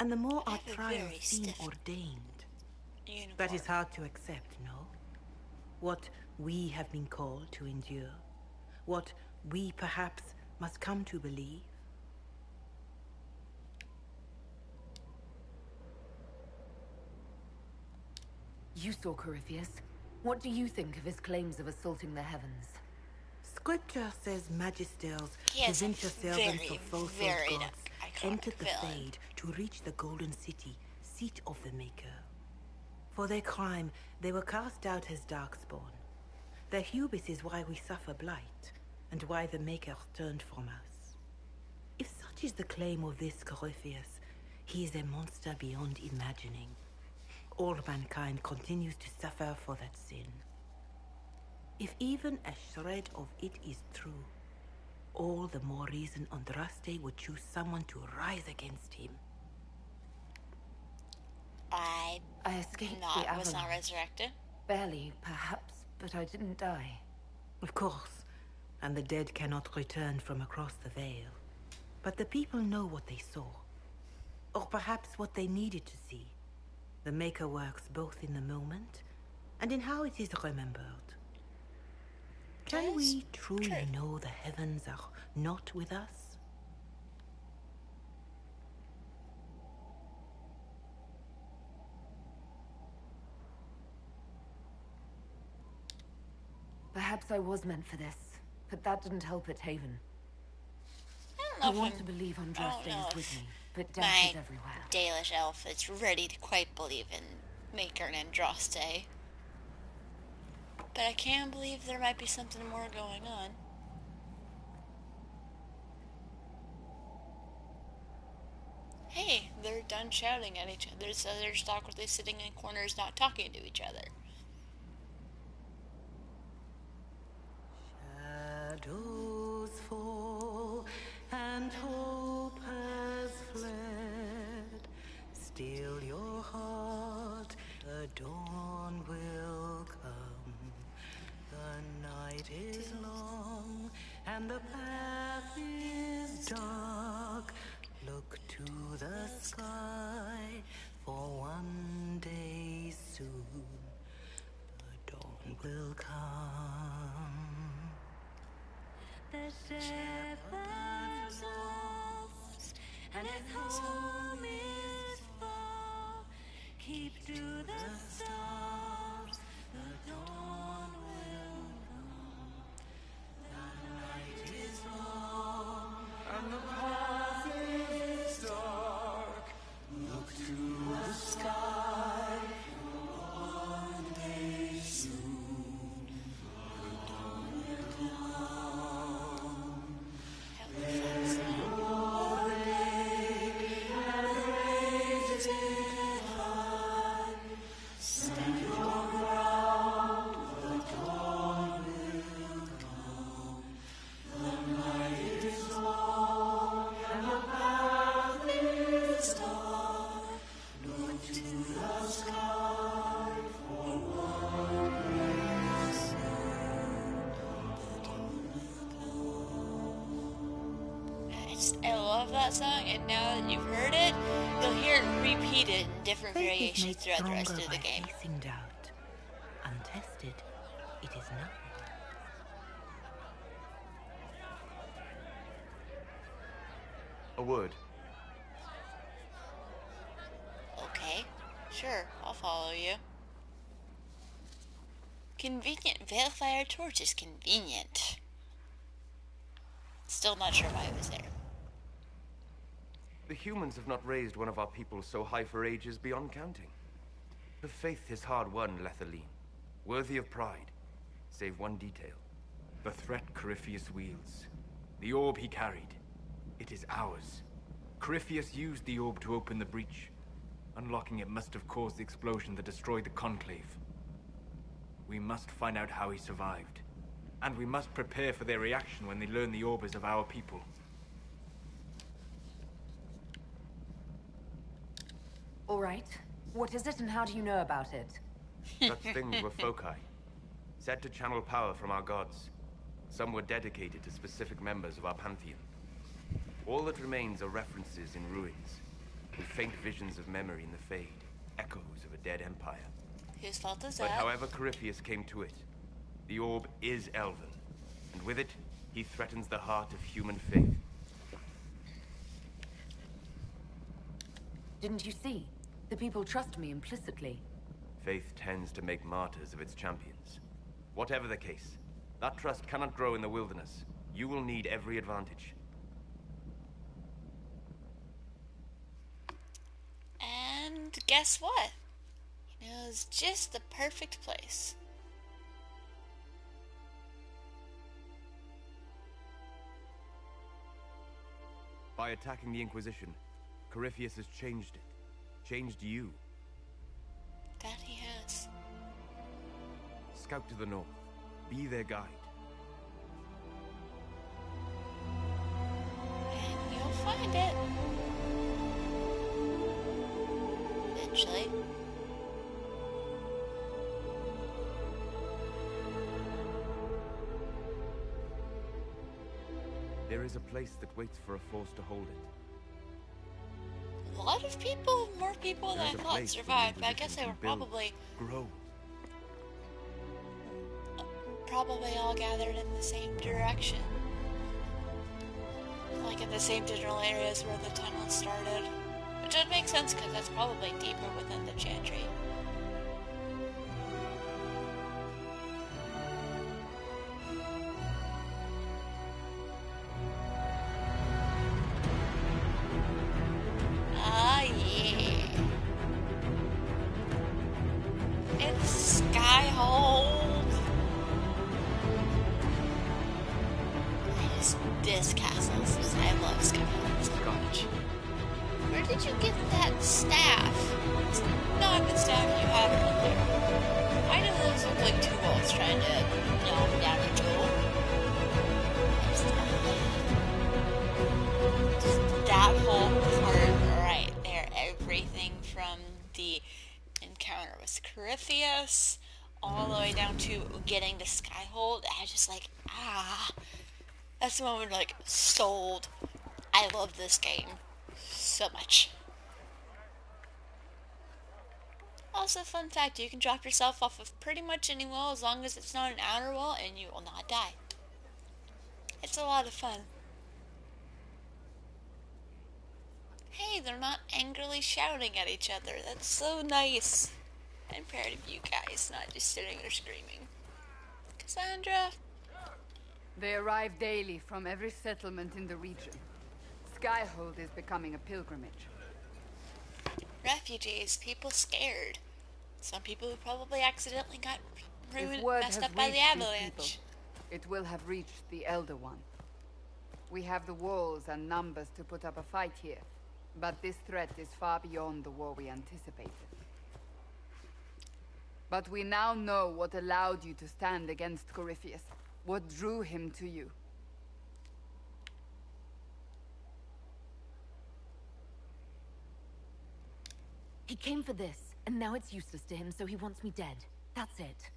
and the more I our have a trials very seem stiff ordained. Uniform. That is hard to accept, no? What we have been called to endure, what we perhaps must come to believe. You saw Corypheus. What do you think of his claims of assaulting the heavens? Scripture says magisters, He has a provincial servants very, of false very gods, iconic entered the villain. Fade to reach the Golden City, seat of the Maker. For their crime, they were cast out as Darkspawn. Their hubris is why we suffer blight, and why the Maker turned from us. If such is the claim of this Corypheus, he is a monster beyond imagining. All mankind continues to suffer for that sin. If even a shred of it is true, all the more reason Andraste would choose someone to rise against him. I escaped the was not avalanche. resurrected. Barely, perhaps, but I didn't die. Of course, and the dead cannot return from across the veil. But the people know what they saw. Or perhaps what they needed to see. The Maker works both in the moment and in how it is remembered. Can we truly know the heavens are not with us? Perhaps I was meant for this, but that didn't help at Haven. I I don't know want to believe Andraste is with me, but death my is everywhere. Dalish elf is ready to quite believe in Maker and Andraste. But I can't believe there might be something more going on. Hey, they're done shouting at each other, so they're just awkwardly sitting in corners not talking to each other. Shadows fall and hope has fled. Still your heart, the dawn will come. The night is long and the path is dark. Look to the sky for one day soon. The dawn will come. The shepherd's lost, and his home is far. Keep to the stars, the dawn will come. The night is long, and the path is dark. Look to the sky for one day soon. The dawn will come. Your day and raise it high. Stand your ground, the dawn will come. The night is long and the path is dark. Look to the sky for one day soon. The dawn will come. I love that song, and now that you've heard it, you'll hear it repeated in different variations throughout the rest of the game. Facing doubt. Untested, it is nothing. A word. Okay, sure, I'll follow you. Convenient. Veilfire torch is convenient. Still not sure why it was there. The humans have not raised one of our people so high for ages beyond counting. The faith is hard-won, Lethaline. Worthy of pride, save one detail. The threat Corypheus wields. The orb he carried. It is ours. Corypheus used the orb to open the breach. Unlocking it must have caused the explosion that destroyed the Conclave. We must find out how he survived. And we must prepare for their reaction when they learn the orb is of our people. All right. What is it and how do you know about it? Such things were foci, said to channel power from our gods. Some were dedicated to specific members of our pantheon. All that remains are references in ruins, with faint visions of memory in the fade, echoes of a dead empire. Whose fault is But that? however Corypheus came to it, the orb is elven, and with it, he threatens the heart of human faith. Didn't you see? The people trust me implicitly. Faith tends to make martyrs of its champions. Whatever the case, that trust cannot grow in the wilderness. You will need every advantage. And guess what? He knows just the perfect place. By attacking the Inquisition, Corypheus has changed it. Changed you. That he has. Scout to the north. Be their guide. find it. Eventually. There is a place that waits for a force to hold it. A lot of people, more people than I thought survived, but I guess they were probably all gathered in the same direction. Like in the same general areas where the tunnel started. Which would make sense because that's probably deeper within the Chantry. Ah, yeah. It's Skyhold. This castle. I love Skyhold so much. Where did you get that staff? It's not the staff you had earlier. I know those look like two wolves trying to knock down a jewel. Just that whole part right there. Everything from the encounter with Corypheus all the way down to getting to Skyhold. I just like, that's the moment like, sold. I love this game so much. Also, fun fact, you can drop yourself off of pretty much any wall as long as it's not an outer wall and you will not die. It's a lot of fun. Hey, they're not angrily shouting at each other. That's so nice. I'm proud of you guys, not just sitting there screaming. Cassandra? They arrive daily from every settlement in the region. Skyhold is becoming a pilgrimage. Refugees, people scared. Some people who probably accidentally got ruined, word messed has up by the reached these avalanche. people, it will have reached the Elder One. We have the walls and numbers to put up a fight here, but this threat is far beyond the war we anticipated. But we now know what allowed you to stand against Corypheus, what drew him to you. He came for this, and now it's useless to him, so he wants me dead. That's it.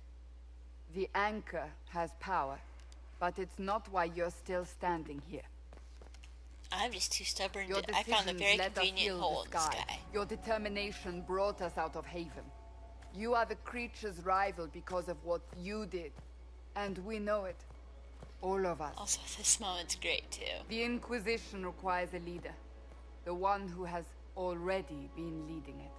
The anchor has power, but it's not why you're still standing here. I'm just too stubborn Your to... I found a very decisions let us convenient heal hole in the the sky. sky. Your determination brought us out of Haven. You are the creature's rival because of what you did. And we know it. All of us. Also, this moment's great, too. The Inquisition requires a leader. The one who has already been leading it.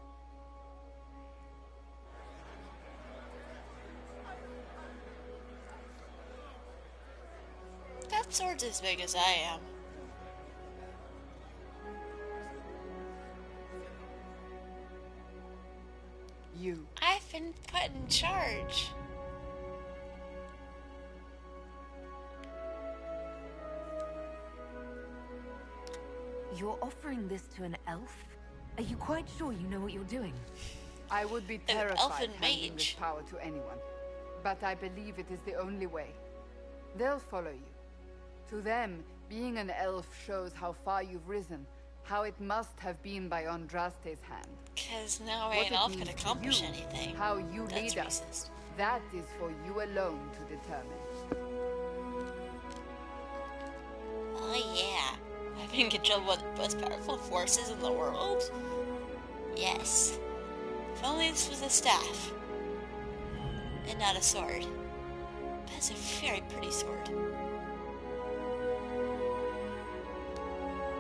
That sword's as big as I am. You. I've been put in charge. You're offering this to an elf? Are you quite sure you know what you're doing? I would be An terrified elfin handing this mage. power to anyone. But I believe it is the only way. They'll follow you. To them, being an elf shows how far you've risen, how it must have been by Andraste's hand. Because no way What an it elf could means to accomplish you, anything. How you That's lead us. racist. That is for you alone to determine. Oh yeah. Having control of one of the most powerful forces in the world? Yes. If only this was a staff. And not a sword. That's a very pretty sword.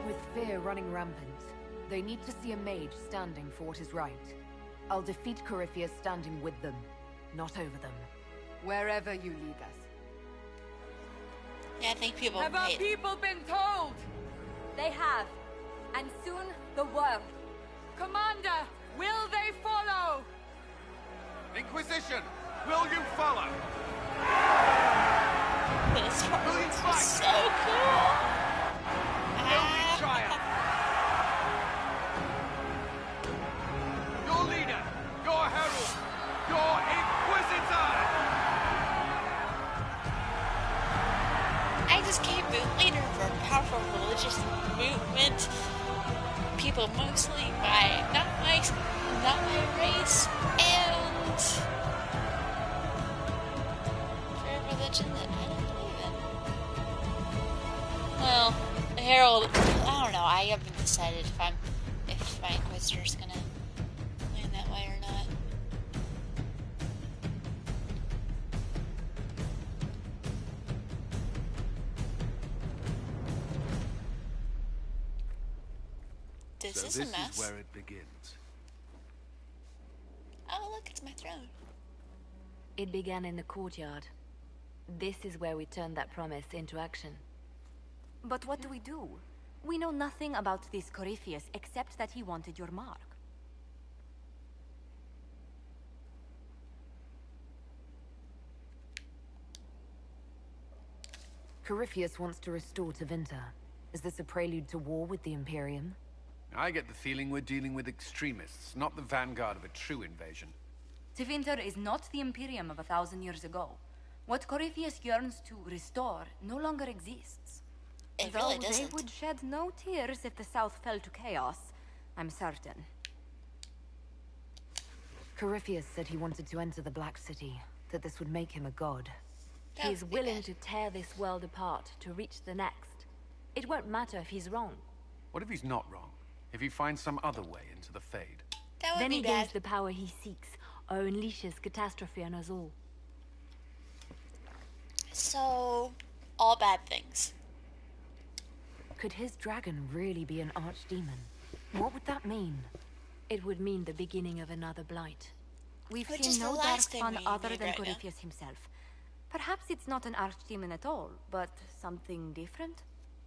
With fear running rampant, they need to see a mage standing for what is right. I'll defeat Corypheus standing with them, not over them. Wherever you lead us. Yeah, I think people Have our hate people been told? They have. And soon, the world. Commander, will they follow? Inquisition, will you follow? this part. Will you This fight? is so cool. Will we triumph? Your leader, your herald, your inquisitor! I just became the leader for a powerful religious movement. people mostly by not my race, and for a religion that I don't believe in. Well, the Herald, I don't know. I haven't decided if my Inquisitor's gonna land that way or not. So This this a mess. is where it begins. Oh, look, it's my throne. It began in the courtyard. This is where we turned that promise into action. But what do we do? We know nothing about this Corypheus except that he wanted your mark. Corypheus wants to restore Tevinter. Is this a prelude to war with the Imperium? I get the feeling we're dealing with extremists, not the vanguard of a true invasion. Tevinter is not the Imperium of 1,000 years ago. What Corypheus yearns to restore no longer exists. It Though really they doesn't. would shed no tears if the South fell to chaos, I'm certain. Corypheus said he wanted to enter the Black City, that this would make him a god. That He is would be willing good. to tear this world apart to reach the next. It won't matter if he's wrong. What if he's not wrong? If he finds some other way into the Fade? That would Then be he bad. gains the power he seeks, or unleashes catastrophe on us all. So, all bad things. Could his dragon really be an archdemon? What would that mean? It would mean the beginning of another blight. We've Which is seen the no last thing Darkspawn we other need than right now. Corypheus himself. Perhaps it's not an archdemon at all, but something different?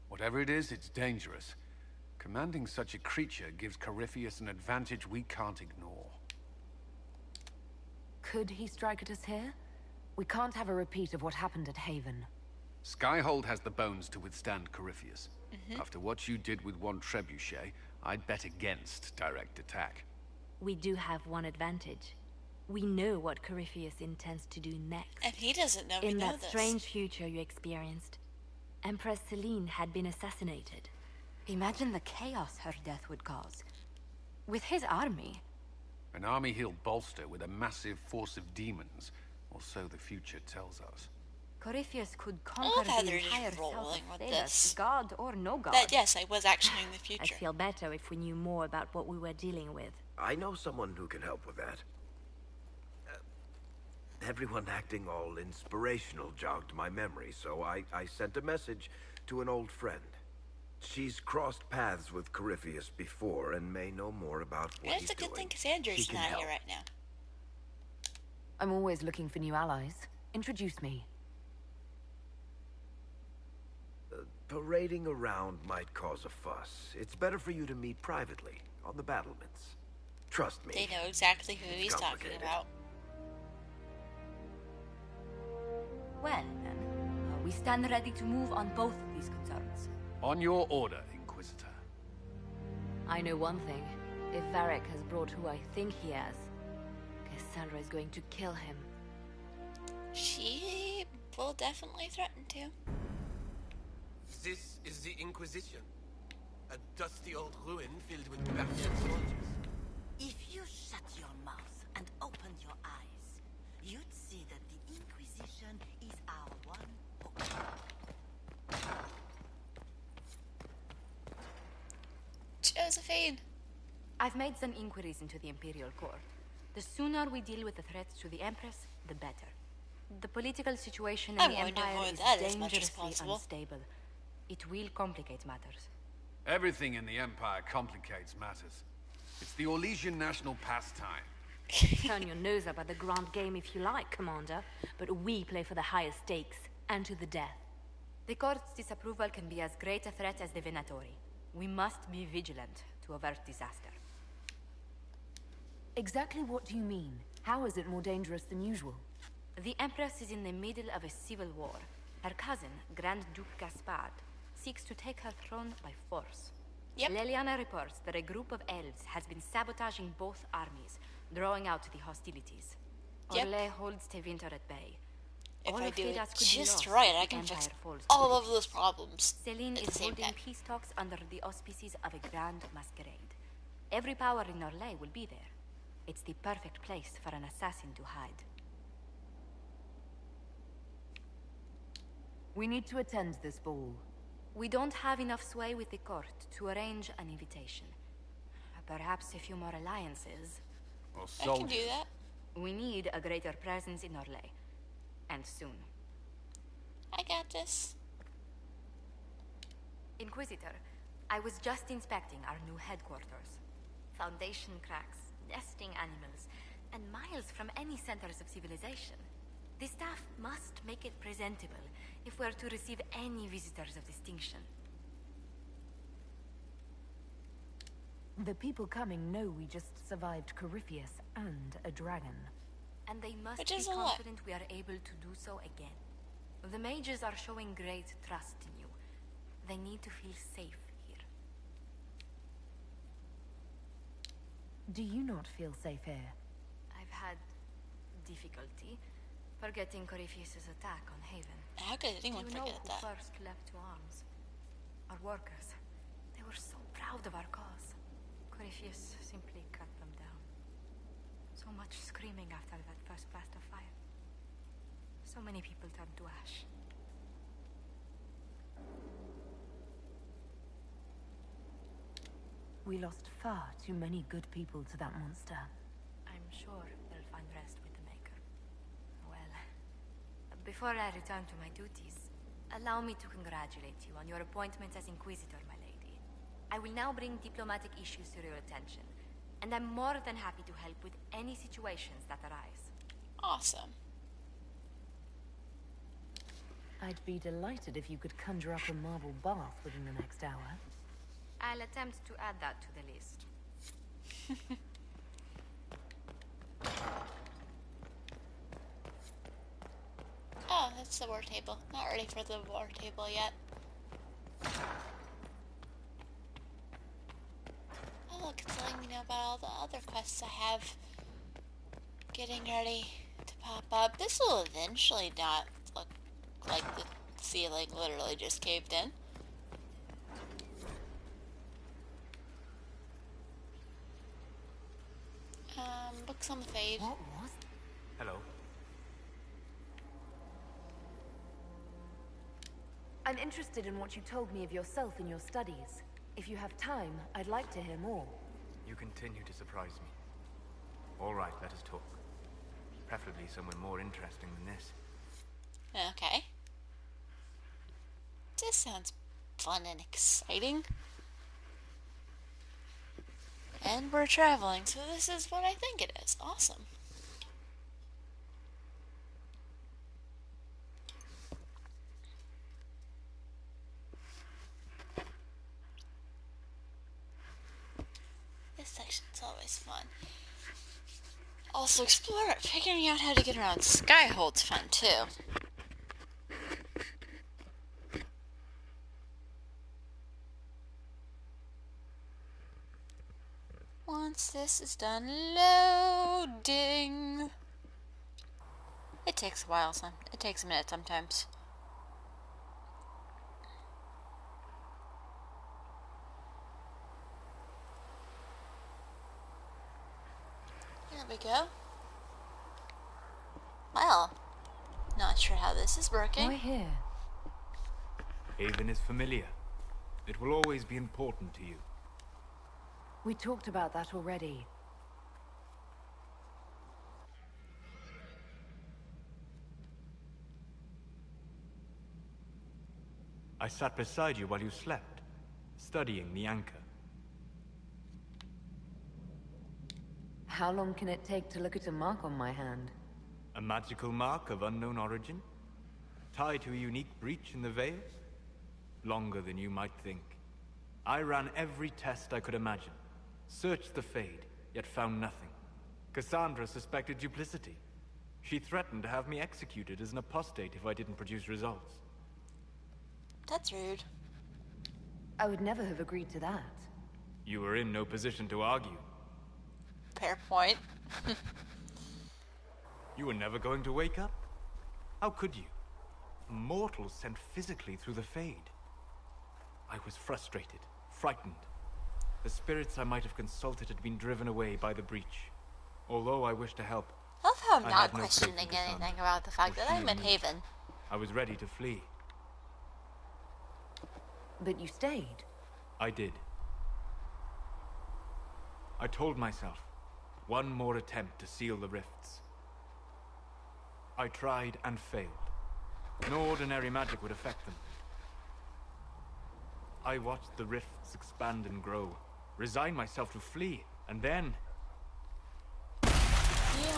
Whatever it is, it's dangerous. Commanding such a creature gives Corypheus an advantage we can't ignore. Could he strike at us here? We can't have a repeat of what happened at Haven. Skyhold has the bones to withstand Corypheus. After what you did with one trebuchet, I'd bet against direct attack. We do have one advantage. We know what Corypheus intends to do next. And he doesn't know we In know that this. strange future you experienced, Empress Celine had been assassinated. Imagine the chaos her death would cause. With his army. An army he'll bolster with a massive force of demons, or so the future tells us. Corypheus could I conquer love how the they're entire just south rolling of with Thedas, this. god or no god. That, yes, I was actually in the I'd future. feel better if we knew more about what we were dealing with. I know someone who can help with that. Everyone acting all inspirational jogged my memory, so I sent a message to an old friend. She's crossed paths with Corypheus before and may know more about what It's he's a good doing. thing Cassandra's She can not help. here right now. I'm always looking for new allies. Introduce me. Parading around might cause a fuss. It's better for you to meet privately, on the battlements. Trust me. They know exactly who he's talking complicated. about. Well, then, we stand ready to move on both of these concerns. On your order, Inquisitor. I know one thing. If Varric has brought who I think he has, Cassandra is going to kill him. She will definitely threaten to. This is the Inquisition. A dusty old ruin filled with Barbarian soldiers. If you shut your mouth and open your eyes, you'd see that the Inquisition is our one hope. Josephine! I've made some inquiries into the Imperial Court. The sooner we deal with the threats to the Empress, the better. The political situation in I'm the going to Empire avoid is that as much as dangerously possible. unstable. It will complicate matters. Everything in the Empire complicates matters. It's the Orlesian national pastime. Turn your nose up at the grand game if you like, Commander, but we play for the highest stakes, and to the death. The Court's disapproval can be as great a threat as the Venatori. We must be vigilant to avert disaster. Exactly what do you mean? How is it more dangerous than usual? The Empress is in the middle of a civil war. Her cousin, Grand Duke Gaspard, seeks to take her throne by force. Yep. Leliana reports that a group of elves has been sabotaging both armies, drawing out the hostilities. Yep. Orlais holds Tevinter at bay. If All I of do it Thedas could be just lost right, if I the can Empire fix falls to all the of those problems Celine at is the same holding time. peace talks under the auspices of a grand masquerade. Every power in Orlais will be there. It's the perfect place for an assassin to hide. We need to attend this ball. We don't have enough sway with the court to arrange an invitation. Perhaps a few more alliances. Or I can do that. We need a greater presence in Orlais. And soon. I got this. Inquisitor, I was just inspecting our new headquarters. Foundation cracks, nesting animals, and miles from any centers of civilization. The staff must make it presentable if we're to receive any visitors of distinction. The people coming know we just survived Corypheus and a dragon. And they must Which be is a lot. confident we are able to do so again. The mages are showing great trust in you. They need to feel safe here. Do you not feel safe here? I've had difficulty forgetting Corypheus' attack on Haven. How could anyone Do you know forget who that? first leapt to arms? Our workers. They were so proud of our cause. Corypheus simply cut them down. So much screaming after that first blast of fire. So many people turned to ash. We lost far too many good people to that monster. I'm sure they'll find rest with the Maker. Well, before I return to my duties, allow me to congratulate you on your appointment as Inquisitor, my lady. I will now bring diplomatic issues to your attention, and I'm more than happy to help with any situations that arise. Awesome. I'd be delighted if you could conjure up a marble bath within the next hour. I'll attempt to add that to the list. Oh, that's the war table. Not ready for the war table yet. Oh look, it's letting me know about all the other quests I have getting ready to pop up. This will eventually not look like the ceiling literally just caved in. Books on the fade. What was? Hello. I'm interested in what you told me of yourself in your studies. If you have time, I'd like to hear more. You continue to surprise me. All right, let us talk. Preferably somewhere more interesting than this. Okay. This sounds fun and exciting. And we're traveling, so this is what I think it is. Awesome. This section's always fun. Also, figuring out how to get around Skyhold's fun, too. Once this is done loading. It takes a while, it takes a minute sometimes. There we go. Well, not sure how this is working. Why here? Haven is familiar. It will always be important to you. We talked about that already. I sat beside you while you slept, studying the anchor. How long can it take to look at a mark on my hand? A magical mark of unknown origin? Tied to a unique breach in the veil? Longer than you might think. I ran every test I could imagine. Searched the Fade, yet found nothing. Cassandra suspected duplicity. She threatened to have me executed as an apostate if I didn't produce results. That's rude. I would never have agreed to that. You were in no position to argue. Fair point. You were never going to wake up? How could you? A mortal sent physically through the Fade. I was frustrated, frightened. The spirits I might have consulted had been driven away by the breach. Although I wished to help, I love how I'm I not had no faith questioning in the sun, anything about the fact that I'm in Haven. I was ready to flee. But you stayed. I did. I told myself, one more attempt to seal the rifts. I tried and failed. No ordinary magic would affect them. I watched the rifts expand and grow, resigned myself to flee, and then... You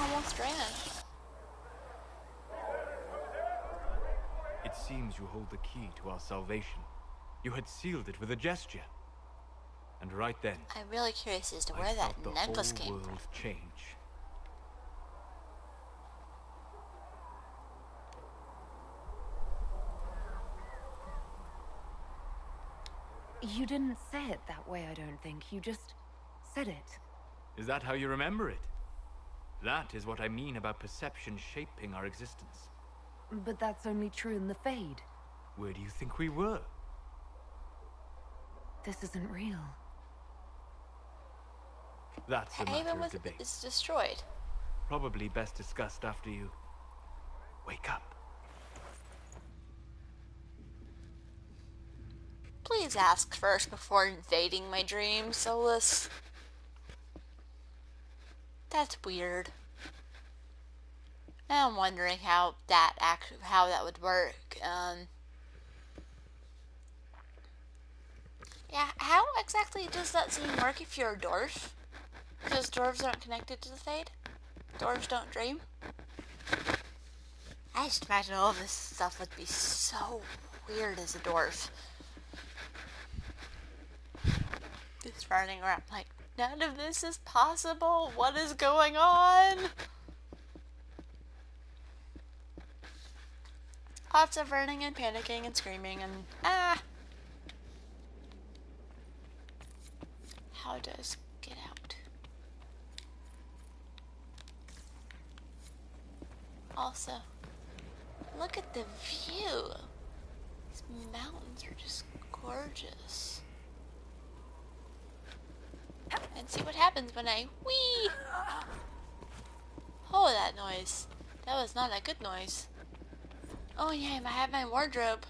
almost ran. It seems you hold the key to our salvation. You had sealed it with a gesture. And right then... I'm really curious as to where that necklace came from. The whole world change. You didn't say it that way, I don't think. You just said it. Is that how you remember it? That is what I mean about perception shaping our existence. But that's only true in the Fade. Where do you think we were? This isn't real. That's a matter of debate. Is destroyed. Probably best discussed after you wake up. Please ask first before invading my dreams, Solus. That's weird. Now I'm wondering how that would work. Yeah, how exactly does that scene work if you're a dwarf? Because dwarves aren't connected to the Fade? Dwarves don't dream? I just imagine all this stuff would be so weird as a dwarf. Just running around like, none of this is possible. What is going on? Lots of running and panicking and screaming and How does get out? Also, look at the view. These mountains are just gorgeous. And see what happens when I whee! Oh, that noise. That was not a good noise. Oh yeah, I have my wardrobe.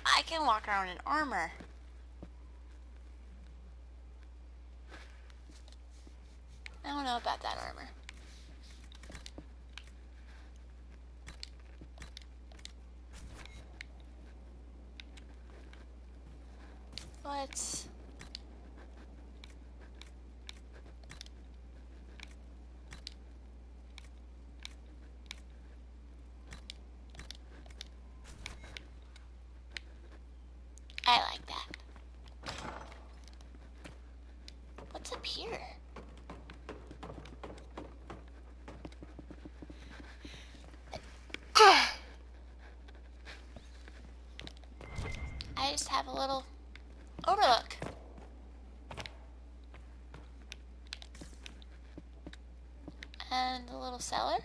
I can walk around in armor. I don't know about that armor. Let's... I like that. What's up here? I just have a little overlook. And a little cellar.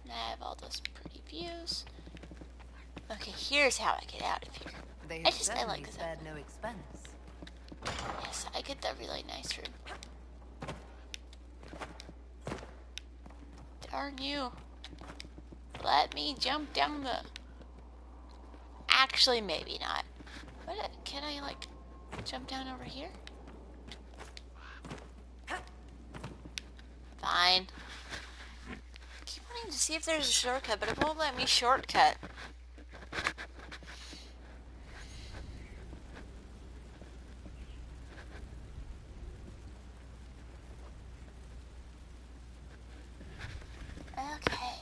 And I have all those pretty views. Okay, here's how I get out of here. I like this. Spared no expense. Yes, I get that really nice room. Darn you. Let me jump down the... Actually, maybe not. What? Can I, like, jump down over here? Fine. I keep wanting to see if there's a shortcut, but it won't let me shortcut. Okay.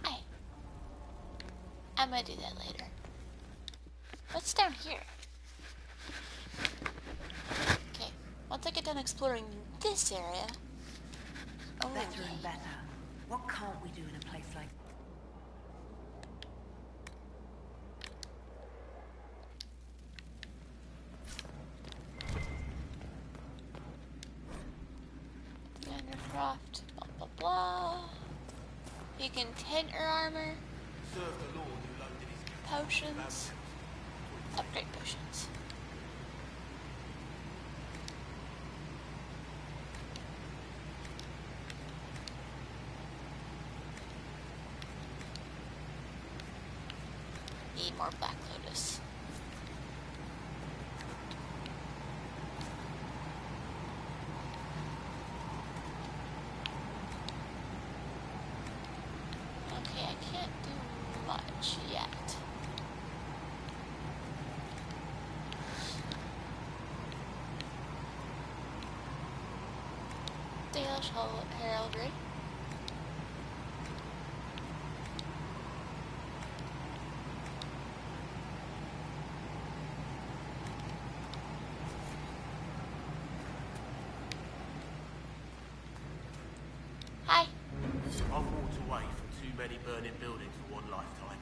Hi. I'm gonna do that later. What's down here? Okay, once I get done exploring this area... Oh, better and better. What can't we do in a place like... Undercroft. You can tint your armor. Serve the Lord who loaded his Potions. Upgrade potions. Need more Black Lotus. Okay, I can't do much yet. Dalish Heraldry. Hi. I've walked away from too many burning buildings for one lifetime.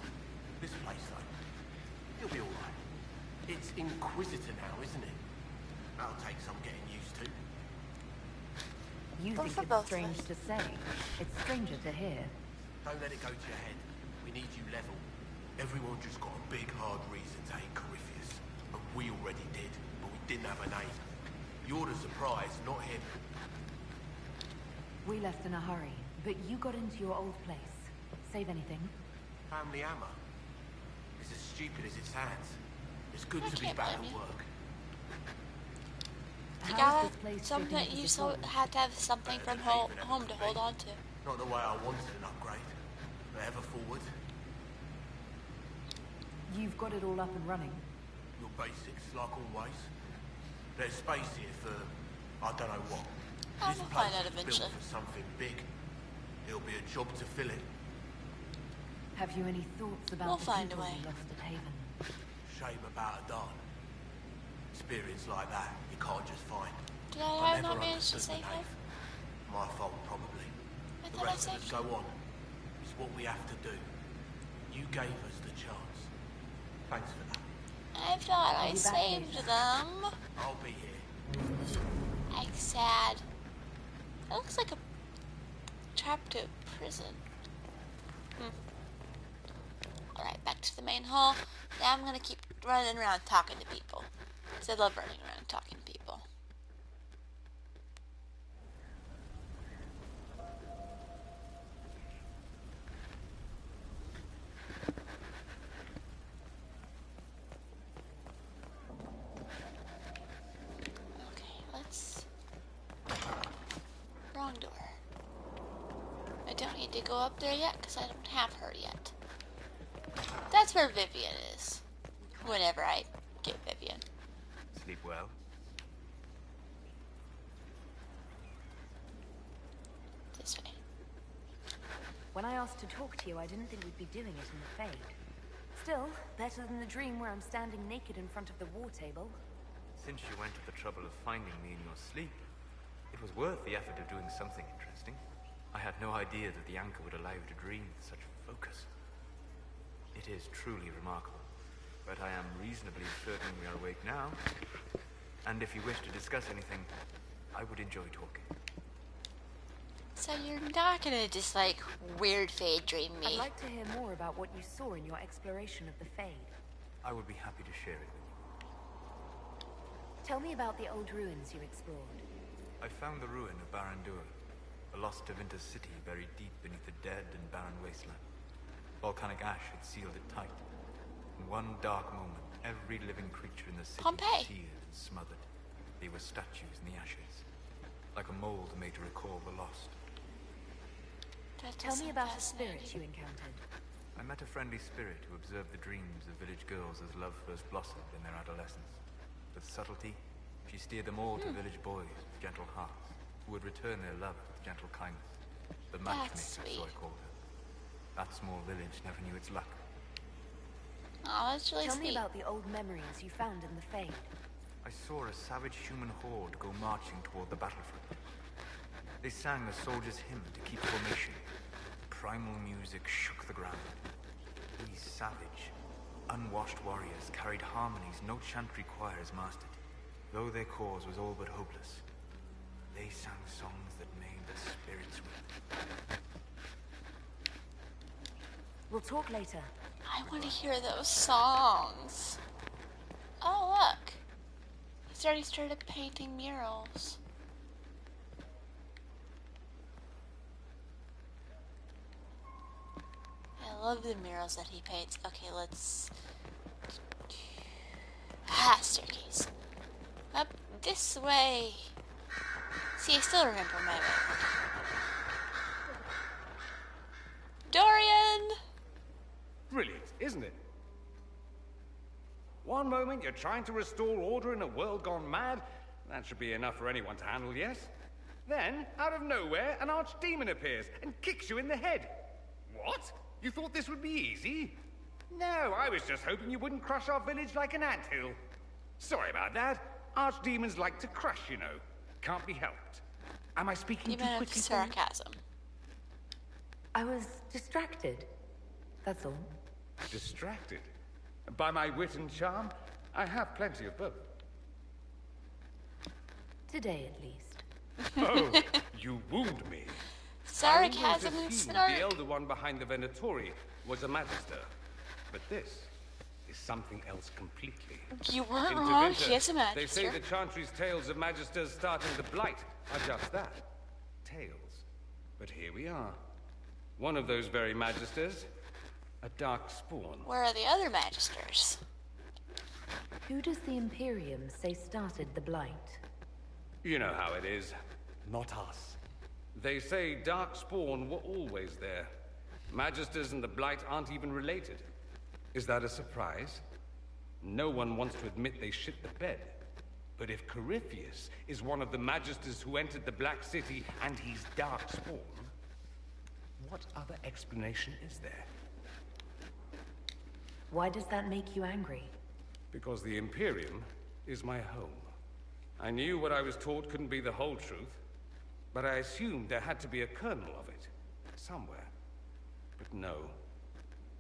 This place, though, it'll be alright. It's Inquisitor now, isn't it? That'll take some getting used to. You Well, think for it's both of strange us. to say. It's stranger to hear. Don't let it go to your head. We need you level. Everyone just got a big, hard reason to hate Corypheus. And we already did, but we didn't have a name. You're the surprise, not him. We left in a hurry, but you got into your old place. Save anything? Family hammer. It's as stupid as it sounds. It's good I to be can't back blame at you. work. You How's gotta this place something. fitting into You the so fold? had to have something from home to hold on to. Not the way I wanted an upgrade, but ever forward. You've got it all up and running. Your basics, like always. There's space here for, I don't know what. Oh, This we'll place find out is eventually. built for something big. It'll be a job to fill it. Have you any thoughts about We'll the find a people way. we lost at Haven? Shame about a darn. Experience like that, you can't just find. Did I not never manage to understood save the him? knave. My fault, probably. I The thought I rest of us saved go him. on. It's what we have to do. You gave us the chance. Thanks for that. I thought I'll I be back saved later. them. I'll be here. Like sad. That looks like a trap to a prison. Alright, back to the main hall. Now I'm gonna keep running around talking to people. Because I love running around talking to people. Okay, let's... Wrong door. I don't need to go up there yet because I don't have her yet. That's where Vivian is. Whenever I get Vivian. Sleep well? This way. When I asked to talk to you, I didn't think we'd be doing it in the Fade. Still, better than the dream where I'm standing naked in front of the war table. Since you went to the trouble of finding me in your sleep, it was worth the effort of doing something interesting. I had no idea that the anchor would allow you to dream with such focus. It is truly remarkable, but I am reasonably certain we are awake now. And if you wish to discuss anything, I would enjoy talking. So you're not gonna just like weird Fade dream me. I'd like to hear more about what you saw in your exploration of the Fade. I would be happy to share it with you. Tell me about the old ruins you explored. I found the ruin of Barandur, a lost Tevinter city buried deep beneath a dead and barren wasteland. Volcanic ash had sealed it tight. In one dark moment, every living creature in the city Pompeii. seared and smothered. They were statues in the ashes, like a mold made to recall the lost. Tell me about a spirit you encountered. I met a friendly spirit who observed the dreams of village girls as love first blossomed in their adolescence. With subtlety, she steered them all to village boys with gentle hearts, who would return their love with gentle kindness. The matchmaker, so I called her. That small village never knew its luck. Oh, that's really Tell sweet. me about the old memories you found in the Fade. I saw a savage human horde go marching toward the battlefront. They sang a soldier's hymn to keep formation. Primal music shook the ground. These savage, unwashed warriors carried harmonies no chantry choirs mastered. Though their cause was all but hopeless, they sang songs that made the spirits weep. We'll talk later. I want to hear those songs. Oh, look. He's already started painting murals. I love the murals that he paints. Okay, let's... staircase. Up this way. See, I still remember my way. Dorian! Brilliant, isn't it? One moment you're trying to restore order in a world gone mad. That should be enough for anyone to handle, yes? Then, out of nowhere, an archdemon appears and kicks you in the head. What? You thought this would be easy? No, I was just hoping you wouldn't crush our village like an anthill. Sorry about that. Archdemons like to crush, you know. Can't be helped. Am I speaking too quickly? Sarcasm. I was distracted. That's all. Distracted? By my wit and charm? I have plenty of both. Today, at least. Oh, you wound me. Sarcasm I and assumed snark. the elder one behind the Venatori was a Magister. But this is something else completely. You weren't In wrong, Tevinter, he is a Magister. They say the Chantry's tales of Magisters starting the Blight are just that. Tales. But here we are. One of those very Magisters. A dark spawn. Where are the other Magisters? Who does the Imperium say started the Blight? You know how it is. Not us. They say Darkspawn were always there. Magisters and the Blight aren't even related. Is that a surprise? No one wants to admit they shit the bed. But if Corypheus is one of the Magisters who entered the Black City and he's Darkspawn, what other explanation is there? Why does that make you angry? Because the Imperium is my home. I knew what I was taught couldn't be the whole truth, but I assumed there had to be a kernel of it, somewhere. But no,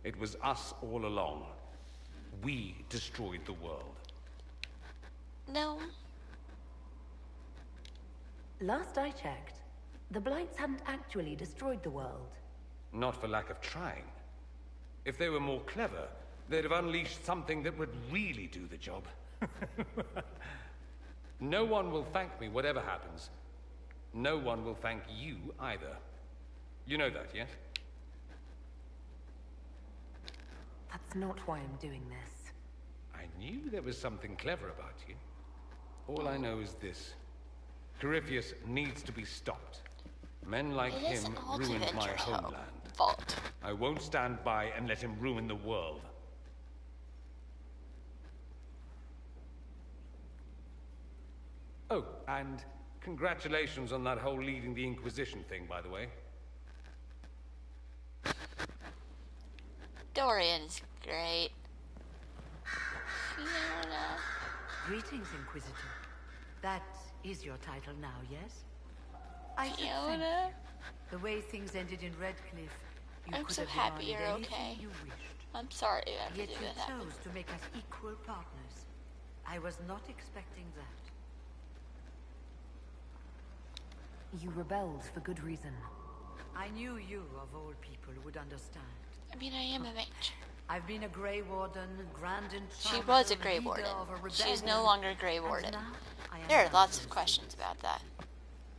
it was us all along. We destroyed the world. No. Last I checked, the Blights hadn't actually destroyed the world. Not for lack of trying. If they were more clever, they'd have unleashed something that would really do the job. No one will thank me, whatever happens. No one will thank you either. You know that, yes? That's not why I'm doing this. I knew there was something clever about you. All I know is this. Corypheus needs to be stopped. Men like him ruined my homeland. Fault. I won't stand by and let him ruin the world. Oh, and congratulations on that whole leading the Inquisition thing, by the way. Dorian's great. Fiona. Greetings, Inquisitor. That is your title now, yes? I should Fiona? thank you. The way things ended in Redcliffe, you I'm could so have happy demanded you're anything okay. you wished. I'm sorry Yet everything you that happened. chose to make us equal partners. I was not expecting that. You rebelled for good reason. I knew you, of all people, would understand. I mean, I am a mage. I've been a Grey Warden, Grand She Enchanter, was a Grey leader Warden. of a She's no rebellion, longer Grey and Warden. now I am There are bound lots to of the questions about that.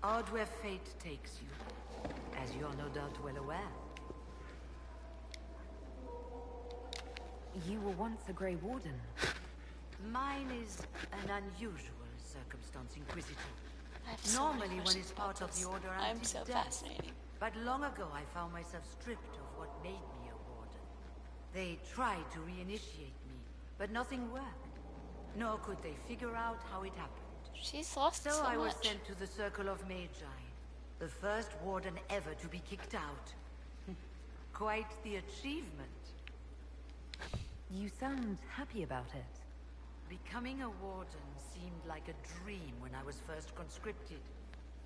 Odd where fate takes you, as you are no doubt well aware. You were once a Grey Warden. Mine is an unusual circumstance, Inquisitor. I have so many Normally one questions is about part of this. the Order I'm until so death. fascinating. But long ago I found myself stripped of what made me a Warden. They tried to reinitiate me, but nothing worked. Nor could they figure out how it happened. She's lost So so I was much. sent to the Circle of Magi, the first Warden ever to be kicked out. Quite the achievement. You sound happy about it. Becoming a Warden seemed like a dream when I was first conscripted.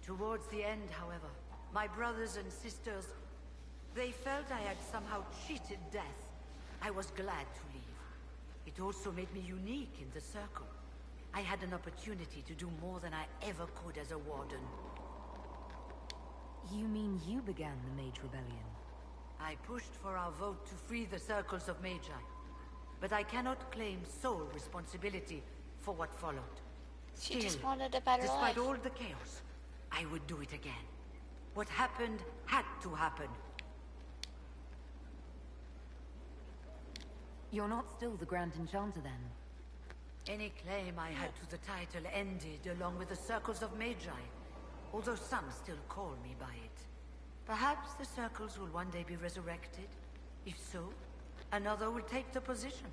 Towards the end, however, my brothers and sisters, they felt I had somehow cheated death. I was glad to leave. It also made me unique in the Circle. I had an opportunity to do more than I ever could as a Warden. You mean you began the Mage Rebellion? I I pushed for our vote to free the Circles of Magi. But I cannot claim sole responsibility for what followed. She just wanted a better despite life. all the chaos, I would do it again. What happened had to happen. You're not still the Grand Enchanter, then? Any claim I had to the title ended along with the Circles of Magi, although some still call me by it. Perhaps the Circles will one day be resurrected. If so, another will take the position.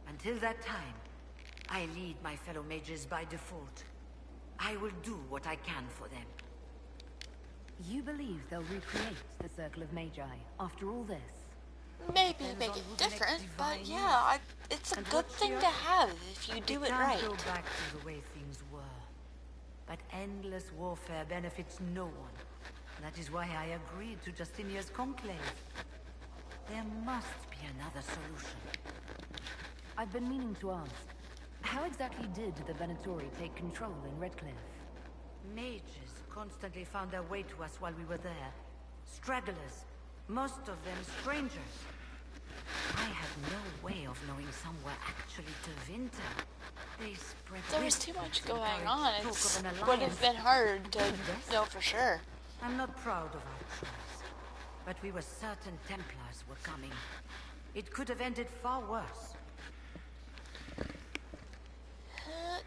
Until that time, I lead my fellow mages by default. I will do what I can for them. You believe they'll recreate the Circle of Magi after all this? Maybe make it different, but yeah, it's a good thing to have if you do it right. Go back to the way things were. But endless warfare benefits no one. That is why I agreed to Justinia's conclave. There must be another solution. I've been meaning to ask, how exactly did the Venatori take control in Redcliffe? Mages constantly found their way to us while we were there. Stragglers, most of them strangers. I had no way of knowing some were actually Tevinter. They spread There was too much going on. It talk of an would have been hard to know for sure. I'm not proud of our choice, but we were certain Templars were coming. It could have ended far worse.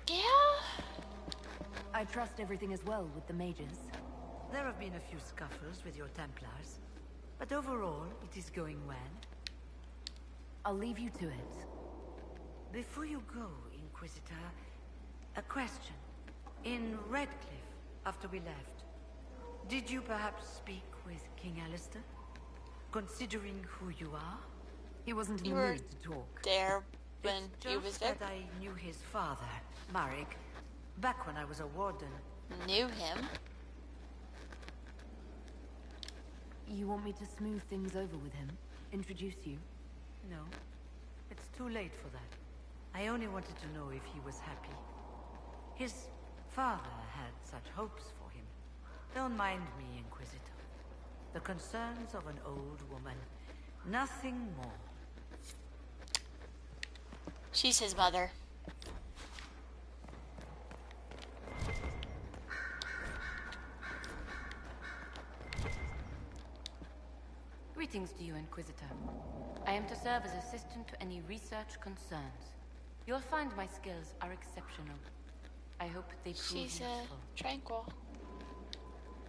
Yeah? I trust everything is well with the mages. There have been a few scuffles with your Templars, but overall, it is going well. I'll leave you to it. Before you go, Inquisitor, a question. In Redcliffe, after we left, did you perhaps speak with King Alistair? Considering who you are? He wasn't in You the were mood to talk. there when It's he was just there. that I knew his father, Marek, back when I was a warden. Knew him? You want me to smooth things over with him? Introduce you? No, it's too late for that. I only wanted to know if he was happy. His father had such hopes for him. Don't mind me, Inquisitor. The concerns of an old woman. Nothing more. She's his mother. Greetings to you, Inquisitor. I am to serve as assistant to any research concerns. You'll find my skills are exceptional. I hope they prove She's useful. tranquil.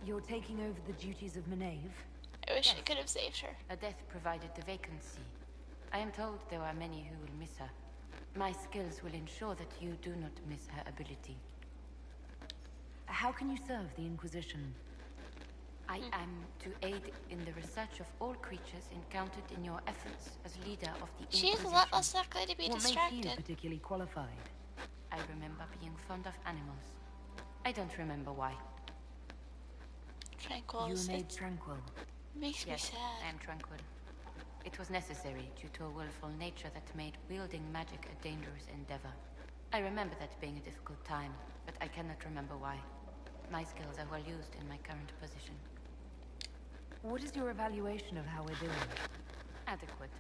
You're taking over the duties of Maeve? I wish I could have saved her. A death provided the vacancy. I am told there are many who will miss her. My skills will ensure that you do not miss her ability. How can you serve the Inquisition? I am to aid in the research of all creatures encountered in your efforts as leader of the Inquisition. She's a lot less likely to be What distracted. makes you particularly qualified? I remember being fond of animals. I don't remember why. Tranquil. You It made tranquil. makes me Yes, sad. I am tranquil. It was necessary due to a willful nature that made wielding magic a dangerous endeavor. I remember that being a difficult time, but I cannot remember why. My skills are well used in my current position. What is your evaluation of how we're doing? Adequate,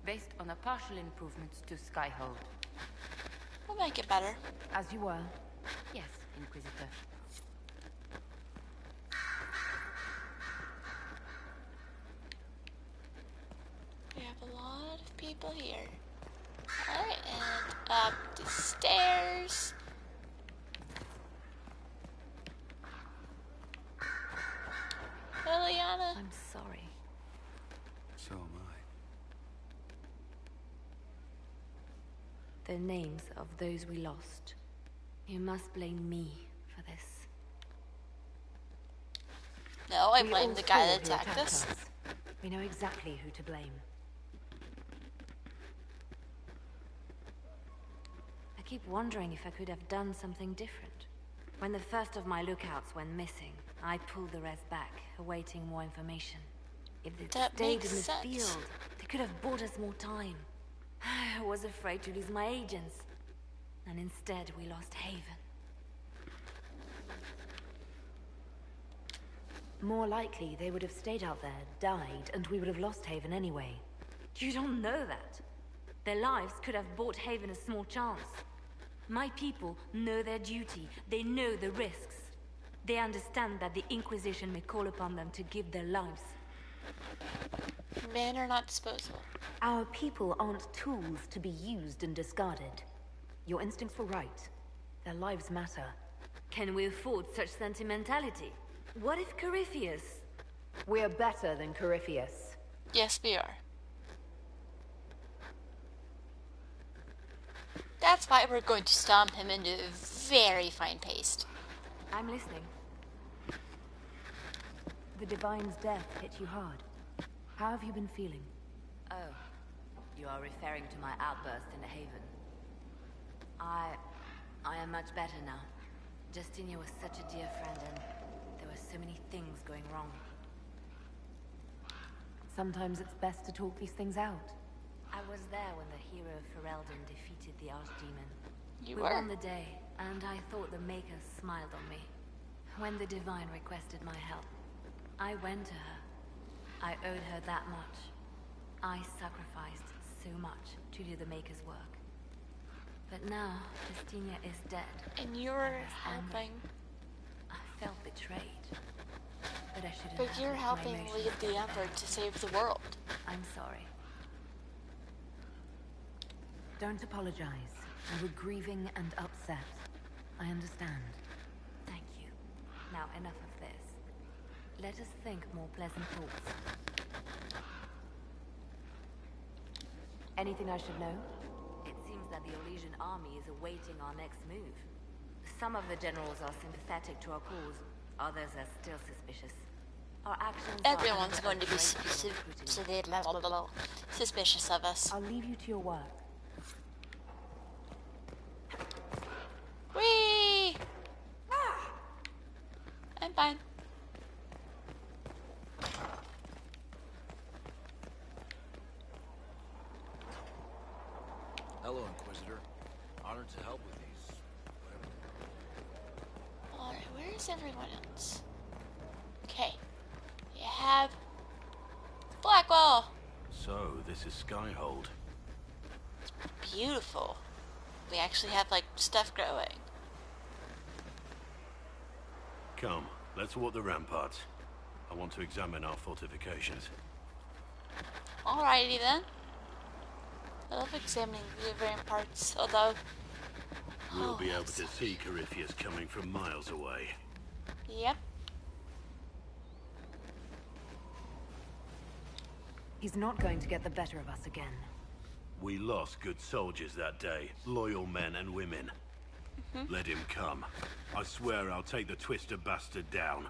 based on a partial improvements to Skyhold. We'll make it better. As you were. Yes, Inquisitor. We have a lot of people here. Alright, and up the stairs. Liliana. I'm sorry. So am I. The names of those we lost. You must blame me for this. No, I We blame all the guy saw that who attacked us. We know exactly who to blame. I keep wondering if I could have done something different. When the first of my lookouts went missing, I pulled the rest back, awaiting more information. If they'd That stayed in makes the sense. field, they could have bought us more time. I was afraid to lose my agents. And instead, we lost Haven. More likely, they would have stayed out there, died, and we would have lost Haven anyway. You don't know that. Their lives could have bought Haven a small chance. My people know their duty. They know the risks. They understand that the Inquisition may call upon them to give their lives. Men are not disposable. Our people aren't tools to be used and discarded. Your instincts were right. Their lives matter. Can we afford such sentimentality? What if Corypheus... We're better than Corypheus. Yes, we are. That's why we're going to stomp him into very fine paste. I'm listening. The Divine's death hit you hard. How have you been feeling? Oh, you are referring to my outburst in the Haven. I am much better now. Justinia was such a dear friend, and there were so many things going wrong. Sometimes it's best to talk these things out. I was there when the hero Ferelden defeated the Archdemon. You We were? won the day, and I thought the Maker smiled on me. When the Divine requested my help, I went to her. I owed her that much. I sacrificed so much to do the Maker's work. But now, Justinia is dead. And you're helping. I felt betrayed. But I shouldn't But have you're let my helping emotions lead the get effort to save the world. I'm sorry. Don't apologize. You were grieving and upset. I understand. Thank you. Now enough of this. Let us think more pleasant thoughts. Anything I should know? It seems that the Orlesian army is awaiting our next move. Some of the generals are sympathetic to our cause. Others are still suspicious. Our actions Everyone's are going to be scrutiny. suspicious of us. I'll leave you to your work. Whee! I'm fine. Hello, Inquisitor. Honored to help with these. Alright, where's everyone else? Okay. You have Blackwell. So, this is Skyhold. Beautiful. We actually have like stuff growing. Come, let's walk the ramparts. I want to examine our fortifications. Alrighty then. I love examining the ramparts, although... We'll be able to see Corypheus coming from miles away. Yep. He's not going to get the better of us again. We lost good soldiers that day, loyal men and women. Let him come. I swear I'll take the Twister bastard down,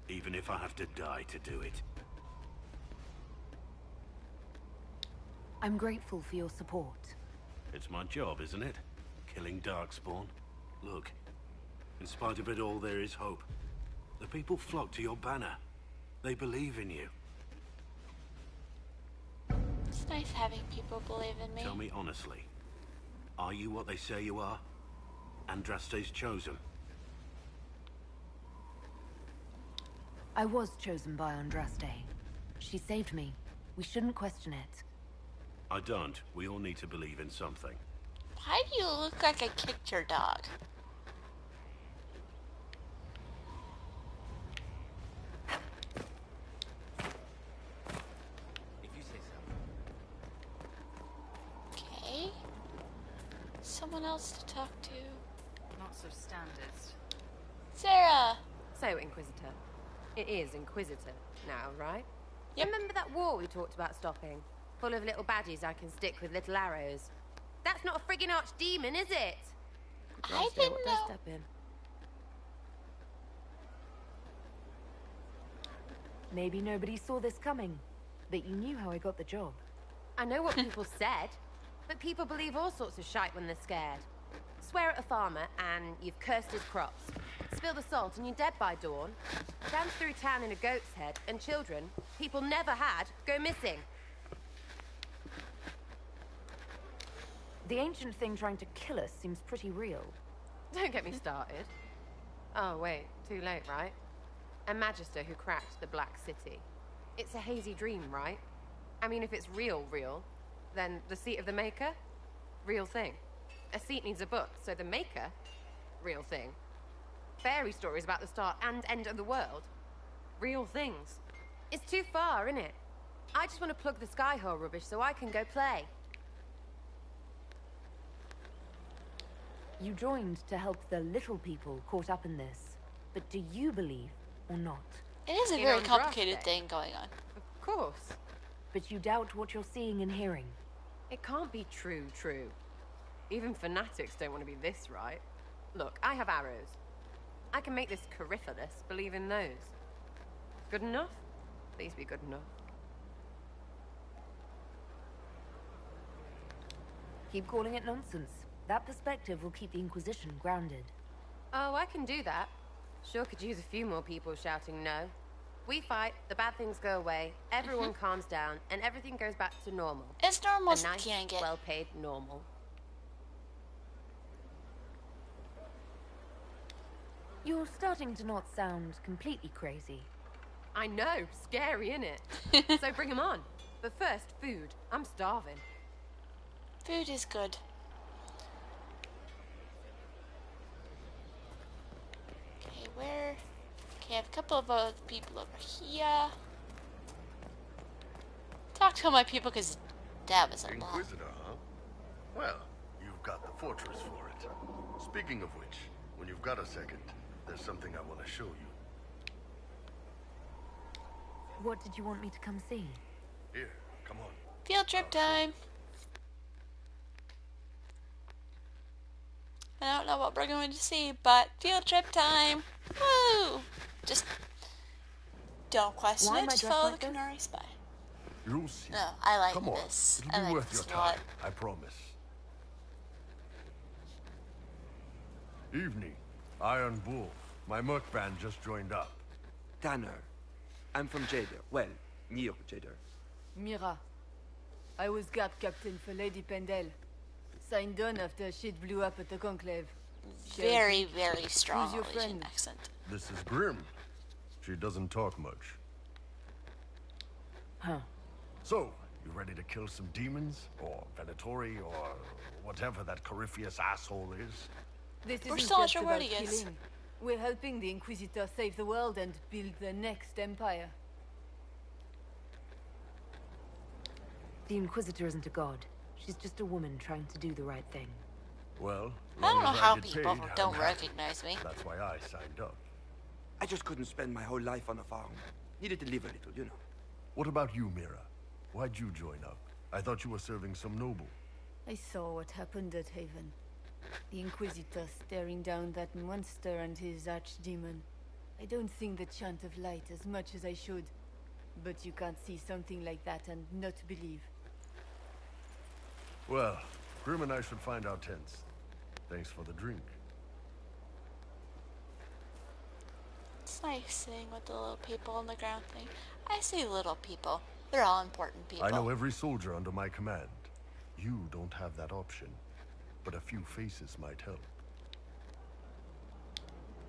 even if I have to die to do it. I'm grateful for your support. It's my job, isn't it? Killing Darkspawn. Look, in spite of it all, there is hope. The people flock to your banner. They believe in you. It's nice having people believe in me. Tell me honestly, are you what they say you are? Andraste's chosen? I was chosen by Andraste. She saved me. We shouldn't question it. I don't. We all need to believe in something. Why do you look like I kicked your dog? If you say so. Okay. Someone else to talk to. Not so standard. Sarah! So, Inquisitor. It is Inquisitor now, right? Remember that war we talked about stopping? Full of little baddies I can stick with little arrows. That's not a friggin' archdemon, is it? I didn't know. Step in. Maybe nobody saw this coming, but you knew how I got the job. I know what people said, but people believe all sorts of shite when they're scared. Swear at a farmer and you've cursed his crops. Spill the salt and you're dead by dawn. Dance through town in a goat's head and children people never had go missing. The ancient thing trying to kill us seems pretty real. Don't get me started. Oh, wait. Too late, right? a magister who cracked the Black City. It's a hazy dream, right? I mean, if it's real, then the seat of the Maker? Real thing. A seat needs a book, so the Maker? Real thing. Fairy stories about the start and end of the world? Real things. It's too far, isn't it? I just want to plug the Skyhole rubbish so I can go play. You joined to help the little people caught up in this. But do you believe or not? It is a very complicated thing going on. Of course. But you doubt what you're seeing and hearing. It can't be true. Even fanatics don't want to be this right. Look, I have arrows. I can make this Corypheus believe in those. Good enough? Please be good enough. Keep calling it nonsense. That perspective will keep the Inquisition grounded. Oh, I can do that. Sure could use a few more people shouting no. We fight, the bad things go away, everyone calms down, and everything goes back to normal. It's normal as a nice, can get. well-paid normal. You're starting to not sound completely crazy. I know, scary, innit? So bring 'em on. But first, food. I'm starving. Food is good. Okay, where? Okay, I have a couple of other people over here. Talk to all my people because that was a lot. Inquisitor, huh? Well, you've got the fortress for it. Speaking of which, when you've got a second, there's something I want to show you. What did you want me to come see? Here, come on. Field trip time. I don't know what we're going to see, but field trip time. Woo! Just don't question it. Just follow the Canary Spy. You'll see. No, I like Come on. this. It'll I be like worth this your a lot. time, I promise. Evening. Iron Bull. My merc band just joined up. Tanner. I'm from Jader. Well, near Jader. Mira. I was guard captain for Lady Pendel. Signed on after shit blew up at the Conclave. Very, very strong Who's your Norwegian friend? accent. This is Grim. She doesn't talk much. Huh. So, you ready to kill some demons? Or Venatori? Or whatever that Corypheus asshole is? This We're isn't still not just sure where about he is. killing. We're helping the Inquisitor save the world and build the next empire. The Inquisitor isn't a god. She's just a woman trying to do the right thing. Well, I don't know how get people paid, don't I'm happy. recognize me. That's why I signed up. I just couldn't spend my whole life on a farm. Needed to live a little, you know. What about you, Mira? Why'd you join up? I thought you were serving some noble. I saw what happened at Haven. The Inquisitor staring down that monster and his archdemon. I don't sing the chant of light as much as I should. But you can't see something like that and not believe. Well, Grim and I should find our tents. Thanks for the drink. It's nice sitting with the little people on the ground thing. I say little people. They're all important people. I know every soldier under my command. You don't have that option. But a few faces might help.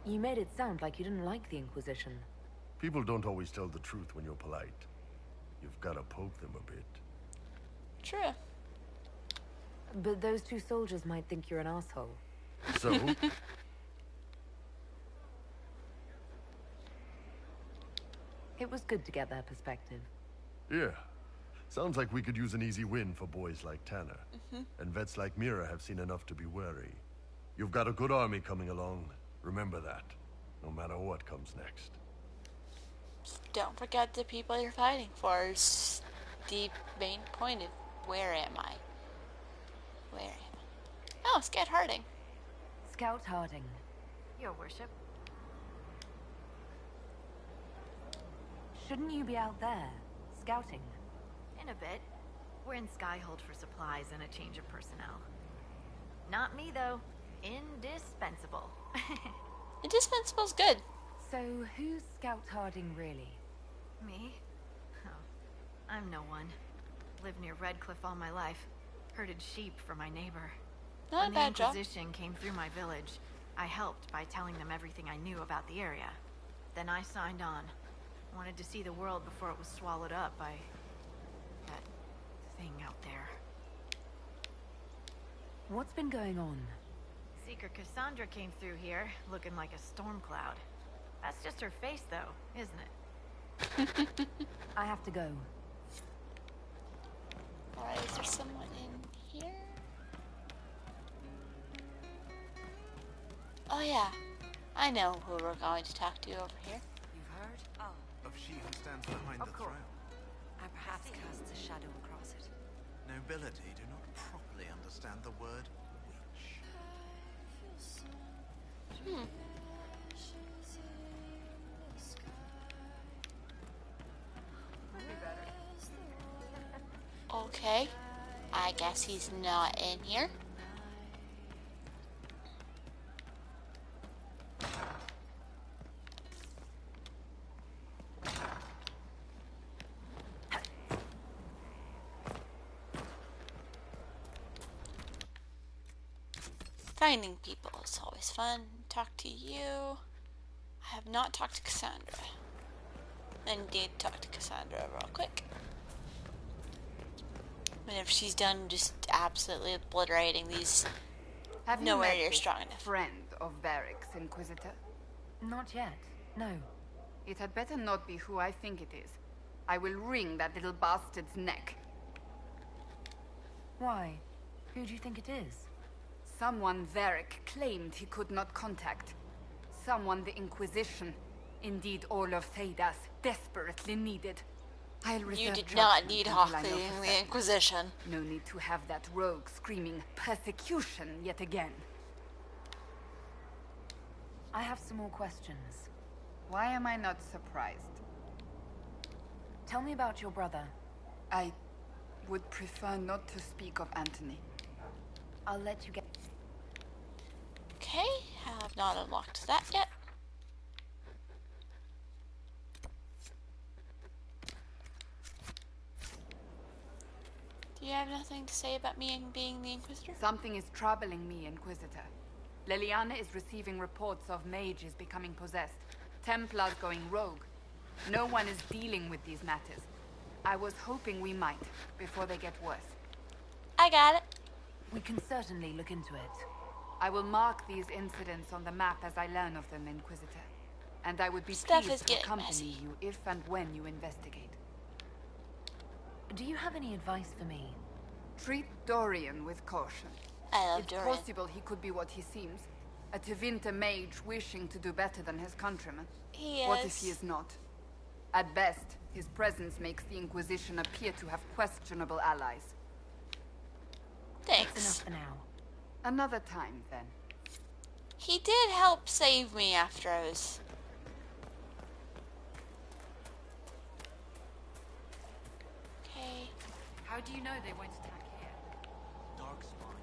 You made it sound like you didn't like the Inquisition. People don't always tell the truth when you're polite. You've got to poke them a bit. True. But those two soldiers might think you're an asshole. So? It was good to get their perspective. Yeah. Sounds like we could use an easy win for boys like Tanner. And vets like Mira have seen enough to be wary. You've got a good army coming along. Remember that. No matter what comes next. Don't forget the people you're fighting for is the main point of where am I? Where am I? Oh, Scout Harding. Scout Harding. Your worship. Shouldn't you be out there, scouting? In a bit. We're in Skyhold for supplies and a change of personnel. Not me, though. Indispensable. Indispensable's good. So, who's Scout Harding really? Me? Oh, I'm no one. Lived near Redcliffe all my life. Herded sheep for my neighbor. Not a when bad the job. Inquisition came through my village, I helped by telling them everything I knew about the area. Then I signed on. Wanted to see the world before it was swallowed up by... that thing out there. What's been going on? Seeker Cassandra came through here, looking like a storm cloud. That's just her face, though, isn't it? I have to go. Alright, is there someone in here? Oh yeah, I know who we're going to talk to over here. You've heard? Oh. Of she who stands behind the throne. I perhaps casts a shadow across it. Nobility do not properly understand the word witch. Okay, I guess he's not in here. Finding people is always fun. Talk to you. I have not talked to Cassandra. I need to talk to Cassandra real quick. Whenever she's done just absolutely obliterating these Have you nowhere met near this strong enough. friend of Barrick's, Inquisitor? Not yet. No. It had better not be who I think it is. I will wring that little bastard's neck. Why? Who do you think it is? Someone Varric claimed he could not contact. Someone the Inquisition, indeed all of Thedas, desperately needed. I'll reserve You did judgment not need until I know Hockley for in the certain. Inquisition. No need to have that rogue screaming persecution yet again. I have some more questions. Why am I not surprised? Tell me about your brother. I would prefer not to speak of Anthony. I'll let you get... Okay, I have not unlocked that yet. Do you have nothing to say about me being the Inquisitor? Something is troubling me, Inquisitor. Leliana is receiving reports of mages becoming possessed, Templars going rogue. No one is dealing with these matters. I was hoping we might, before they get worse. I got it. We can certainly look into it. I will mark these incidents on the map as I learn of them, Inquisitor. And I would be Stuff is pleased to getting accompany messy. you if and when you investigate. Do you have any advice for me? Treat Dorian with caution. I love It's Dorian. possible he could be what he seems. A Tevinter mage wishing to do better than his countrymen. He What if is. he is not? At best, his presence makes the Inquisition appear to have questionable allies. Thanks. That's enough for now. Another time, then. He did help save me after I was... Okay. How do you know they won't attack here? Darkspawn.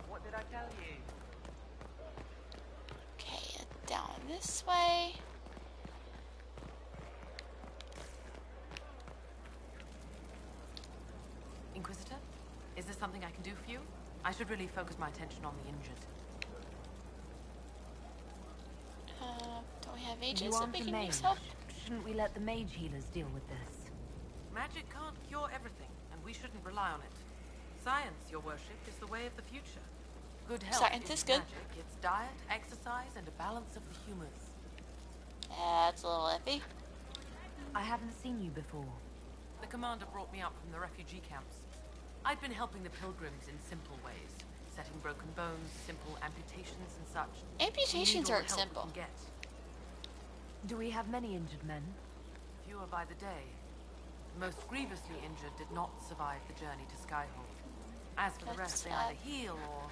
What did I tell you? Okay, down this way. Inquisitor? Is there something I can do for you? I should really focus my attention on the injured. Don't we have You agents that aren't we a can mage. use help? Shouldn't we let the mage healers deal with this? Magic can't cure everything, and we shouldn't rely on it. Science, your worship, is the way of the future. Good health Science is isn't good. magic. It's diet, exercise, and a balance of the humors. That's a little iffy. I haven't seen you before. The commander brought me up from the refugee camps. I'd been helping the pilgrims in simple ways. Setting broken bones, simple amputations and such. Amputations We need all aren't the help simple. we can get. Do we have many injured men? Fewer by the day. The most grievously injured did not survive the journey to Skyhold. As for the rest, they either heal or...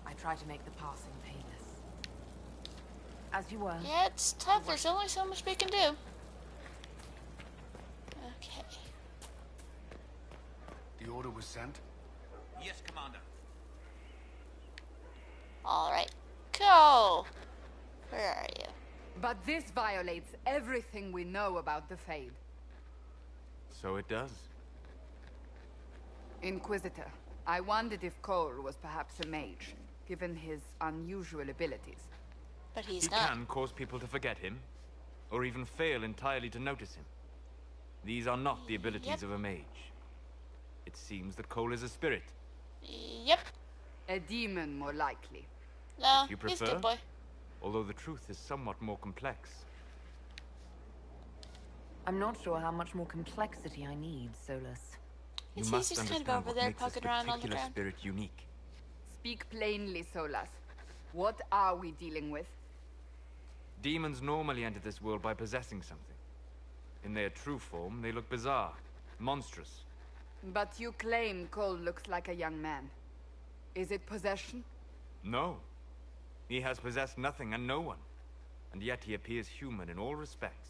I try to make the passing painless. As you were. Yeah, it's tough. There's only so much we can do. Okay. The order was sent? Yes, Commander. Alright. Go! Where are you? But this violates everything we know about the Fade. So it does. Inquisitor, I wondered if Cole was perhaps a mage, given his unusual abilities. But he's He not. can cause people to forget him, or even fail entirely to notice him. These are not the abilities of a mage. It seems that Cole is a spirit. Yep. A demon, more likely. No, If you he's a prefer, good boy. although the truth is somewhat more complex. I'm not sure how much more complexity I need, Solus. You He's must just kind of understand over what there makes this poking around on the particular ground. spirit unique. Speak plainly, Solas. What are we dealing with? Demons normally enter this world by possessing something. In their true form, they look bizarre, monstrous. But you claim Cole looks like a young man. Is it possession? No. He has possessed nothing and no one. And yet he appears human in all respects.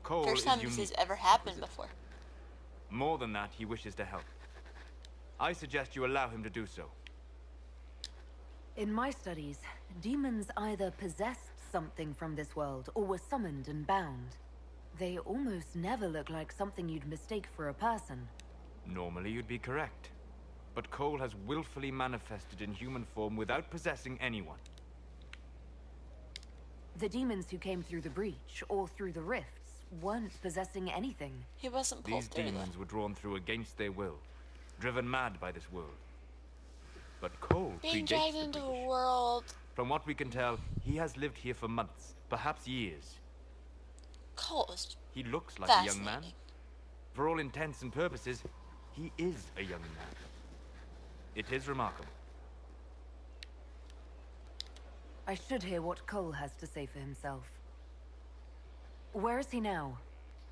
Cole First is time this unique. has ever happened before. More than that, he wishes to help. I suggest you allow him to do so. In my studies, demons either possessed something from this world or were summoned and bound. They almost never look like something you'd mistake for a person. Normally you'd be correct. But Cole has willfully manifested in human form without possessing anyone. The demons who came through the breach or through the rifts weren't possessing anything. He wasn't pulled These through demons were drawn through against their will, driven mad by this world. But Cole being predates dragged the into breach. a world. From what we can tell, he has lived here for months, perhaps years. Cole is He looks like a young man. fascinating. For all intents and purposes, he is a young man. It is remarkable. I should hear what Cole has to say for himself. Where is he now?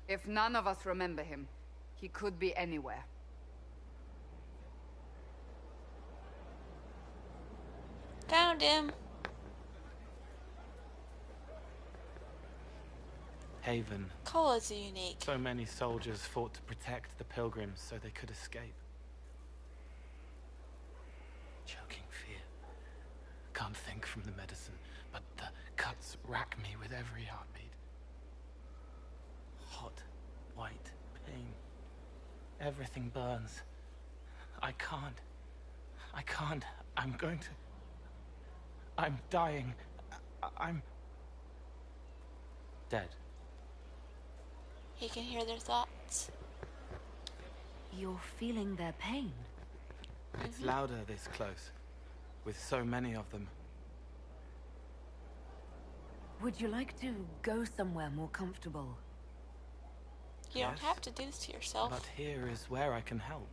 If none of us remember him, he could be anywhere. Found him. Haven. Cole is unique. So many soldiers fought to protect the pilgrims so they could escape. Choking fear. Can't think from the medicine, but the cuts rack me with every heartbeat. Hot, white pain. Everything burns. I can't. I'm going to... I'm dying. I'm... dead. He can hear their thoughts. You're feeling their pain. It's louder this close, with so many of them. Would you like to go somewhere more comfortable? You don't have to do this to yourself. But here is where I can help.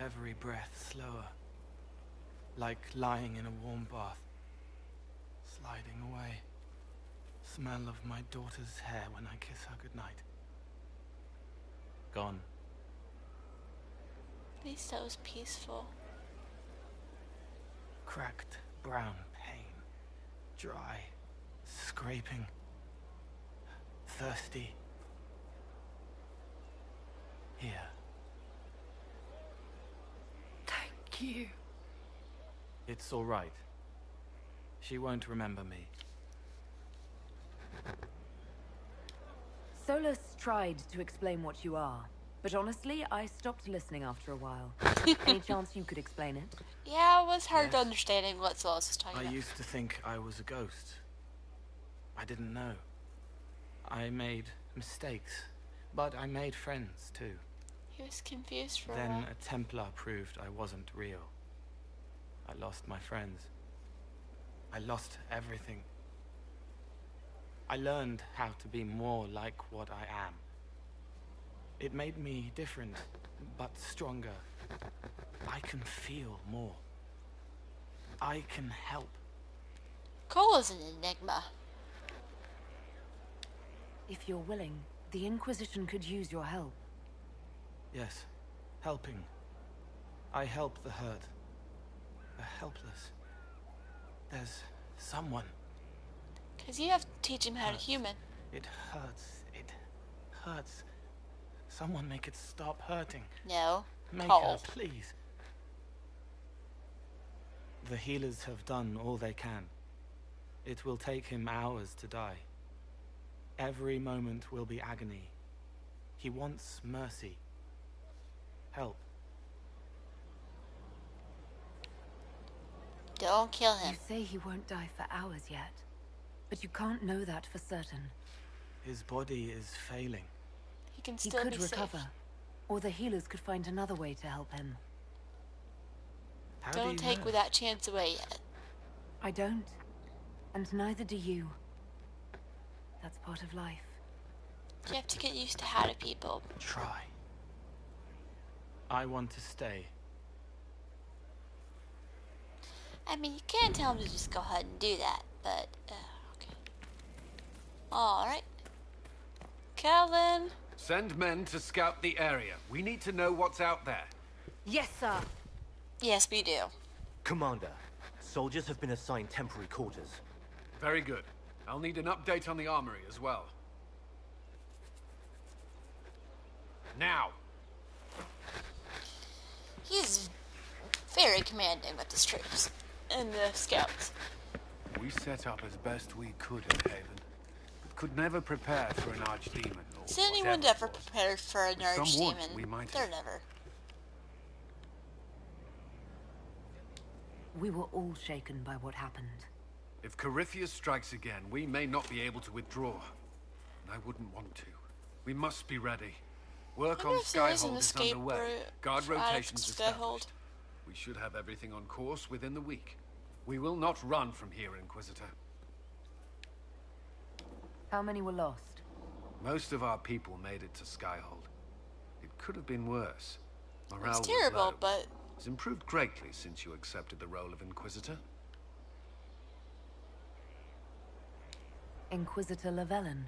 Every breath slower. Like lying in a warm bath. Sliding away. Smell of my daughter's hair when I kiss her goodnight. Gone. At least that was peaceful. Cracked brown pain. Dry. Scraping. Thirsty. Here. Thank you. It's all right. She won't remember me. Solus tried to explain what you are, but honestly, I stopped listening after a while. Any chance you could explain it? Yeah, it was hard to Yes. understanding what Solus was talking I about. used to think I was a ghost. I didn't know. I made mistakes, but I made friends too. He was confused for a Then while. a Templar proved I wasn't real. I lost my friends. I lost everything. I learned how to be more like what I am. It made me different, but stronger. I can feel more. I can help. Cole is an enigma. If you're willing, the Inquisition could use your help. Yes, helping. I help the hurt. The helpless. There's someone. Because you have to teach him how to human. It hurts. It hurts. Someone make it stop hurting. No. Make Cole. her, please. The healers have done all they can. It will take him hours to die. Every moment will be agony. He wants mercy. Help. Don't kill him. You say he won't die for hours yet. But you can't know that for certain. His body is failing. He can He still could be recover. safe. Or the healers could find another way to help him. How do Don't you take know? that chance away yet. I don't. And neither do you. That's part of life. You have to get used to how to people. Try. I want to stay. I mean, you can tell him to just go ahead and do that, but, okay. Alright. Calvin! Send men to scout the area. We need to know what's out there. Yes, sir. Yes, we do. Commander, soldiers have been assigned temporary quarters. Very good. I'll need an update on the armory as well. Now! He's very commanding with his troops and the scouts. We set up as best we could in Haven, but could never prepare for an archdemon or Is anyone whatever ever it was. prepared for an With some warning, archdemon? we might They're have. never. We were all shaken by what happened. If Corypheus strikes again, we may not be able to withdraw. And I wouldn't want to. We must be ready. Work on Wonder if there is an Skyhold is escape underway. route Guard out of rotations Skyhold. established. We should have everything on course within the week. We will not run from here, Inquisitor. How many were lost? Most of our people made it to Skyhold. It could have been worse. Morale It's was terrible, low. but It's improved greatly since you accepted the role of Inquisitor. Inquisitor Llewellyn.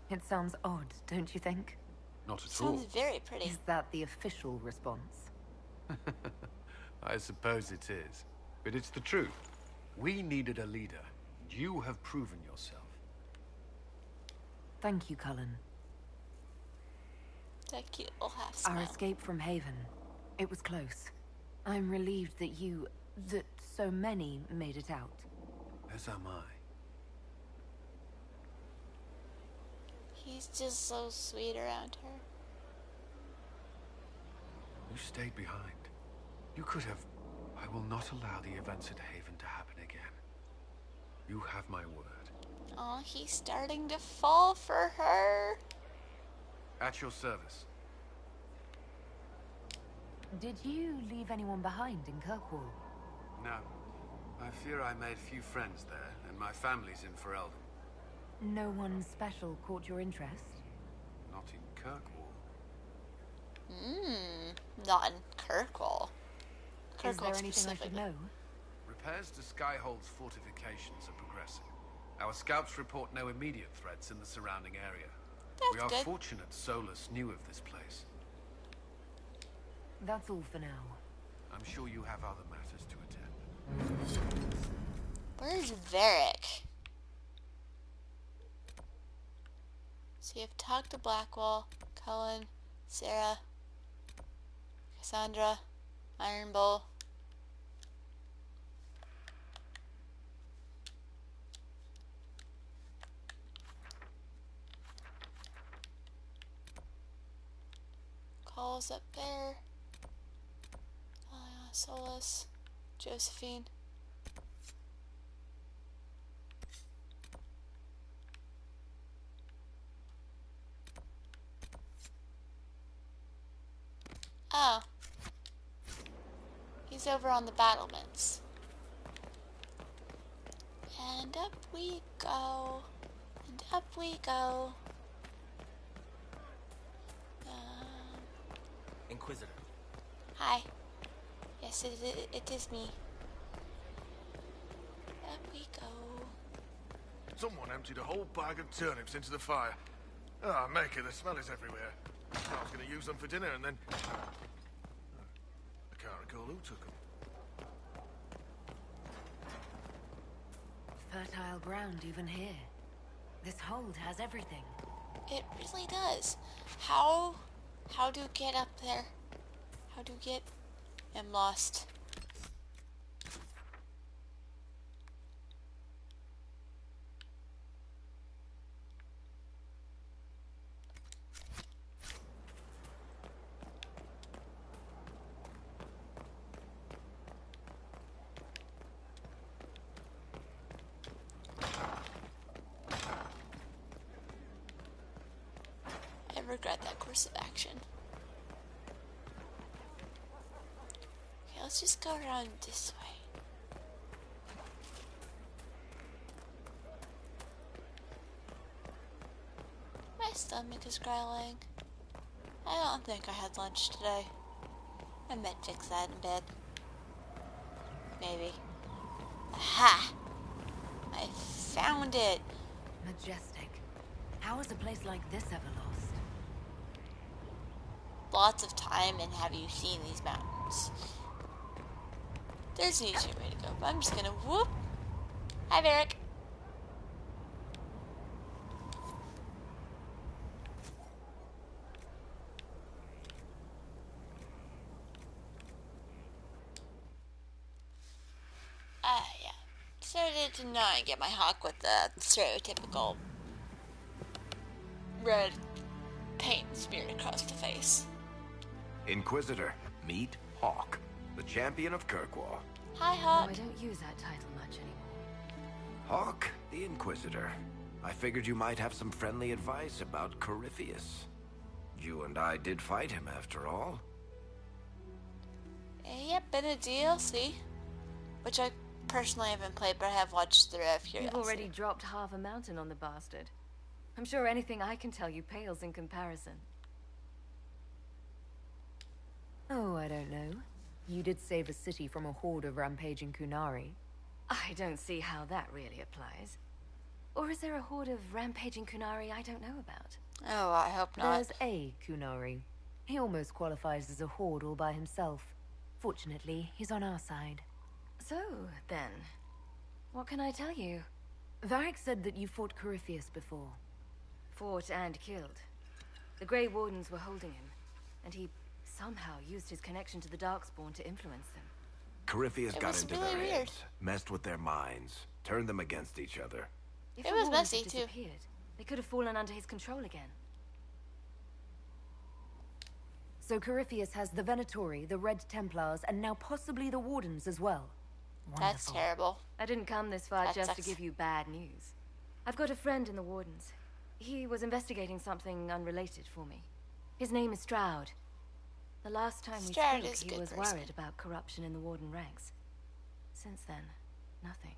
It sounds odd, don't you think? Not at sounds all. very pretty. Is that the official response? I suppose it is. But it's the truth. We needed a leader. You have proven yourself. Thank you, Cullen. That cute little half Our smile. escape from Haven. It was close. I'm relieved that so many made it out. As am I. He's just so sweet around her. You stayed behind. You could have... I will not allow the events at Haven to happen again. You have my word. Oh, he's starting to fall for her. At your service. Did you leave anyone behind in Kirkwall? No. I fear I made few friends there, and my family's in Ferelden. No one special caught your interest? Not in Kirkwall. Not in Kirkwall. Is there anything I should know? Repairs to Skyhold's fortifications are progressing. Our scouts report no immediate threats in the surrounding area. We are good. fortunate Solus knew of this place. That's all for now. I'm sure you have other matters to attend. Where's Varric? So you have talked to Blackwall, Cullen, Sarah, Cassandra, Iron Bull. Calls up there. Solus, Josephine. Oh. He's over on the battlements. And up we go. And up we go. Inquisitor. Hi. Yes, it is me. Up we go. Someone emptied a whole bag of turnips into the fire. Ah, Maker, the smell is everywhere. I was going to use them for dinner and then... I can't recall who took them. Fertile ground even here. This hold has everything. It really does. How do you get up there? How do you get... I'm lost. regret that course of action. Okay, let's just go around this way. My stomach is growling. I don't think I had lunch today. I might fix that in bed. Maybe. Aha! I found it! Majestic. How is a place like this ever lost? Lots of time, and have you seen these mountains? There's an easier way to go, but I'm just gonna whoop. Hi, Varric. Yeah. Started to not get my hawk with the stereotypical red paint smeared across the face. Inquisitor, meet Hawk, the champion of Kirkwall. Hi, Hawk. No, I don't use that title much anymore. Hawk, the Inquisitor. I figured you might have some friendly advice about Corypheus. You and I did fight him, after all. Yep, in a DLC, which I personally haven't played, but I have watched through of curiosity. You've already dropped half a mountain on the bastard. I'm sure anything I can tell you pales in comparison. Oh, I don't know. You did save a city from a horde of rampaging Kunari. I don't see how that really applies. Or is there a horde of rampaging Kunari I don't know about? Oh, I hope not. There's a Kunari. He almost qualifies as a horde all by himself. Fortunately, he's on our side. So, then, what can I tell you? Varric said that you fought Corypheus before. Fought and killed. The Grey Wardens were holding him, and he somehow used his connection to the Darkspawn to influence them. Corypheus got into really their weird. heads, messed with their minds, turned them against each other. If It the was Wardens messy, had too. disappeared, they could have fallen under his control again. So Corypheus has the Venatori, the Red Templars, and now possibly the Wardens as well. That's Wonderful. terrible. I didn't come this far That just sucks. to give you bad news. I've got a friend in the Wardens. He was investigating something unrelated for me. His name is Stroud. The last time we Stroud spoke, is a he good was person. worried about corruption in the Warden ranks. Since then, nothing.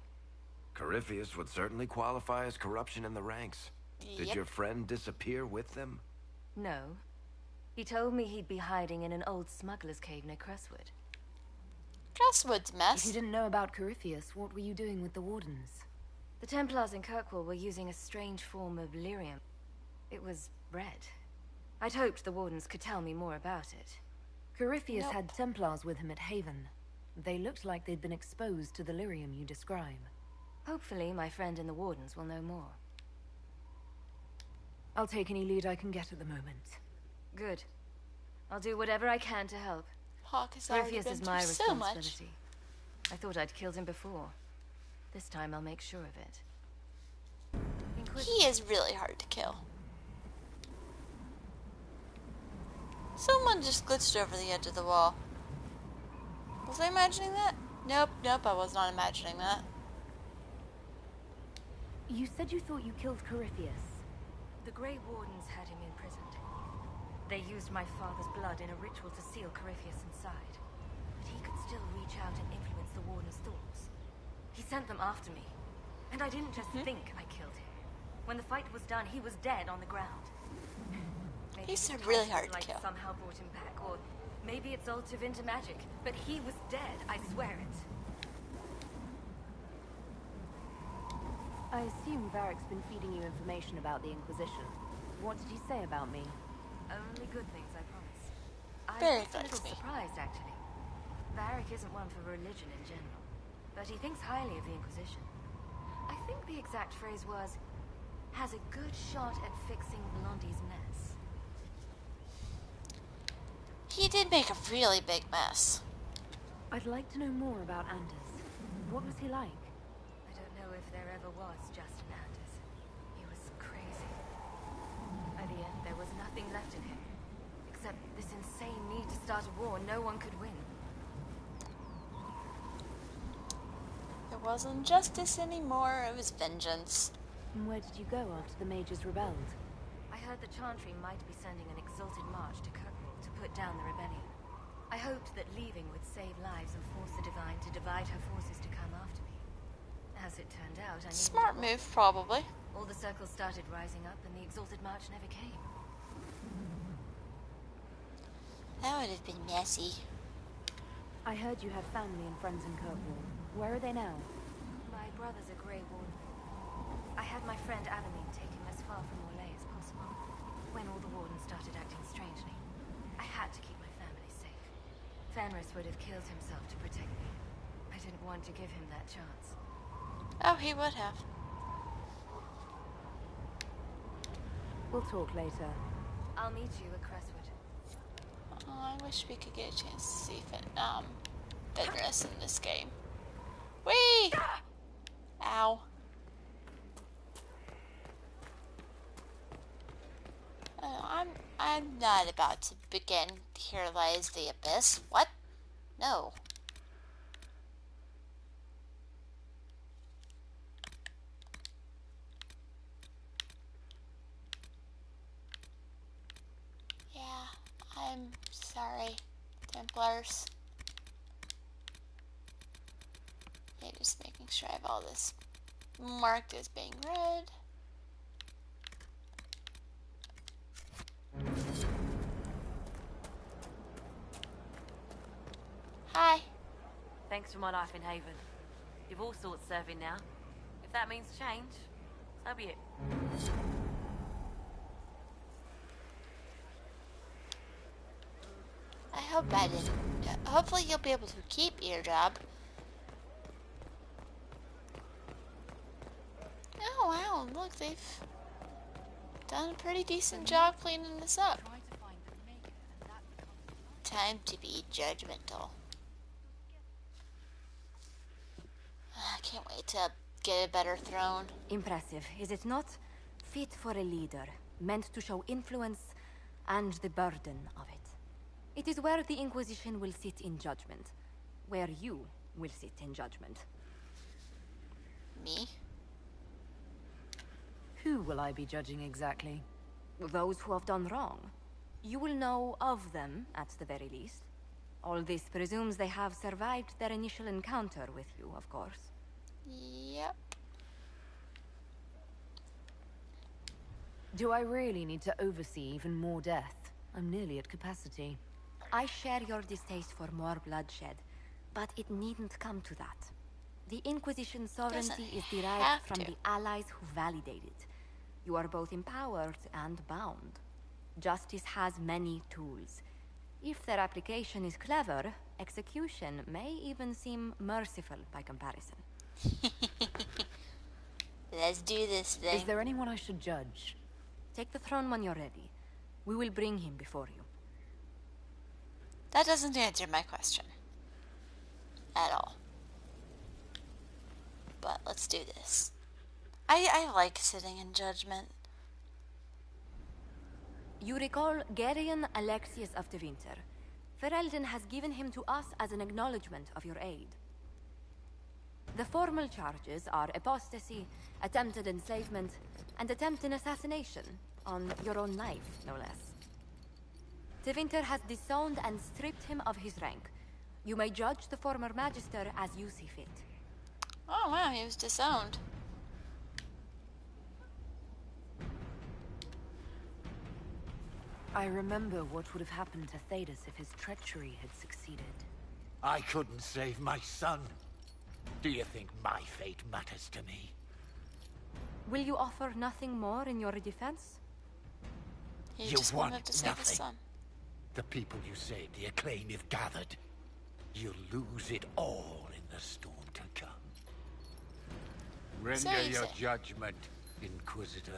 Corypheus would certainly qualify as corruption in the ranks. Did Yep. your friend disappear with them? No. He told me he'd be hiding in an old smuggler's cave near Crestwood. Crestwood's If mess. you didn't know about Corypheus, what were you doing with the Wardens? The Templars in Kirkwall were using a strange form of lyrium. It was red. I'd hoped the Wardens could tell me more about it. Corypheus Nope. had Templars with him at Haven. They looked like they'd been exposed to the lyrium you describe. Hopefully, my friend in the Wardens will know more. I'll take any lead I can get at the moment. Good. I'll do whatever I can to help. Hawk has already Corypheus been is through my so much. responsibility. I thought I'd killed him before. This time I'll make sure of it. He is really hard to kill. Someone just glitched over the edge of the wall. Was I imagining that? Nope, I was not imagining that. You said you thought you killed Corypheus. The Grey Wardens had him imprisoned. They used my father's blood in a ritual to seal Corypheus inside. But he could still reach out and influence the Warden's thoughts. He sent them after me. And I didn't just think I killed him. When the fight was done, he was dead on the ground. Maybe He's his really toxic hard to light kill. somehow brought him back, or maybe it's all to into magic. But he was dead, I swear it. I assume Varric's been feeding you information about the Inquisition. What did he say about me? Only good things, I promise. Very I'm just a good to little me. surprised, actually. Varric isn't one for religion in general, but he thinks highly of the Inquisition. I think the exact phrase was, has a good shot at fixing Blondie's mess. He did make a really big mess. I'd like to know more about Anders. What was he like? I don't know if there ever was just an Anders. He was crazy. By the end, there was nothing left in him. Except this insane need to start a war no one could win. It wasn't justice anymore, it was vengeance. And where did you go after the mages rebelled? I heard the Chantry might be sending an exalted march to Kirkwall to put down the rebellion. I hoped that leaving would save lives and force the Divine to divide her forces to come after me. As it turned out, I needed Smart move, probably. all the circles started rising up and the exalted march never came. That would have been messy. I heard you had family and friends in Kirkwall. Where are they now? My brother's a Grey Warden. I had my friend Aveline take him as far from Orlais as possible. When all the Wardens started acting strangely, I had to keep my family safe. Fenris would have killed himself to protect me. I didn't want to give him that chance. Oh, he would have. We'll talk later. I'll meet you at Crestwood. Oh, I wish we could get a chance to see Fenris in this game. Whee! Ow. I'm not about to begin. Here lies the abyss. What? No. Yeah, I'm sorry, Templars. Yeah, just making sure I have all this marked as being read. Hi. Thanks for my life in Haven. You've all sorts serving now. If that means change, so be it. I hope I didn't. Hopefully you'll be able to keep your job. Oh wow, look, they've done a pretty decent job cleaning this up. Time to be judgmental. I can't wait to get a better throne. Impressive, is it not? Fit for a leader, meant to show influence and the burden of it. It is where the Inquisition will sit in judgment. Where you will sit in judgment. Me? Who will I be judging exactly? Those who have done wrong. You will know of them, at the very least. All this presumes they have survived their initial encounter with you, of course. Yep. Do I really need to oversee even more death? I'm nearly at capacity. I share your distaste for more bloodshed, but it needn't come to that. The Inquisition's sovereignty is derived from the allies who validate it. You are both empowered and bound. Justice has many tools. If their application is clever, execution may even seem merciful by comparison. Let's do this thing. Is there anyone I should judge? Take the throne when you're ready. We will bring him before you. That doesn't answer my question. At all. But let's do this. I like sitting in judgment. You recall Gerion Alexius of the Winter. Ferelden has given him to us as an acknowledgement of your aid. The formal charges are apostasy, attempted enslavement, and attempted assassination on your own life, no less. De Winter has disowned and stripped him of his rank. You may judge the former magister as you see fit. Oh wow, he was disowned. I remember what would have happened to Thedas if his treachery had succeeded. I couldn't save my son. Do you think my fate matters to me? Will you offer nothing more in your defense? He You just wanted want to save his nothing. son. The people you saved, the acclaim you've gathered. You'll lose it all in the storm to come. Render So your easy. judgment, Inquisitor.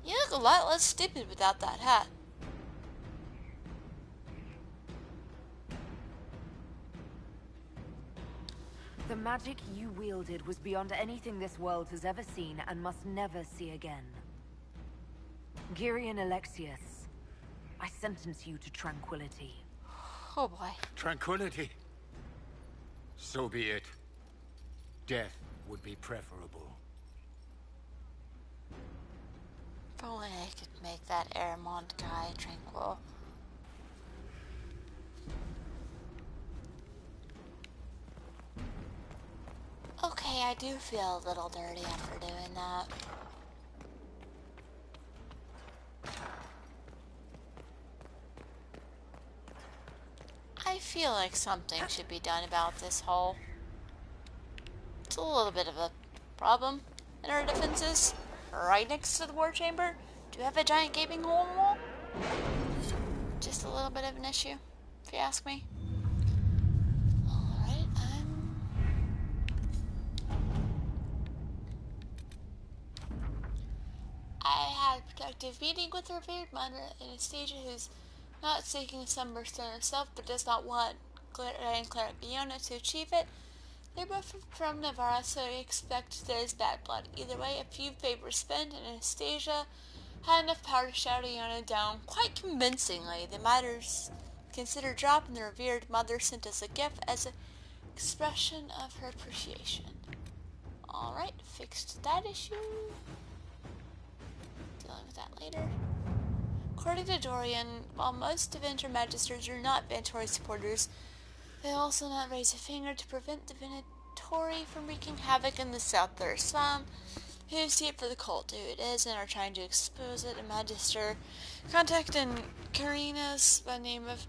You look a lot less stupid without that hat. The magic you wielded was beyond anything this world has ever seen and must never see again. Gerion Alexius, I sentence you to tranquility. Oh boy. Tranquility. So be it. Death would be preferable. If only I could make that Aramond guy tranquil. Okay, I do feel a little dirty after doing that. I feel like something should be done about this hole. It's a little bit of a problem in our defenses. Right next to the war chamber, do you have a giant gaping hole in the wall? Just a little bit of an issue, if you ask me. Alright, I had a productive meeting with a revered mother, Anastasia, who's not seeking a sunburst in herself, but does not want and Cleric Iona to achieve it. They're both from Navarra, so we expect there's bad blood. Either way, a few favors spent, and Anastasia had enough power to shout Iona down quite convincingly. The matters considered dropped, and the revered mother sent us a gift as an expression of her appreciation. Alright, fixed that issue. Dealing with that later. According to Dorian, while most Deventer Magisters are not Ventori supporters, they also not raise a finger to prevent the Venatori from wreaking havoc in the south. There are some who see it for the cult who it is and are trying to expose it. A Magister contacting Carinas by the name of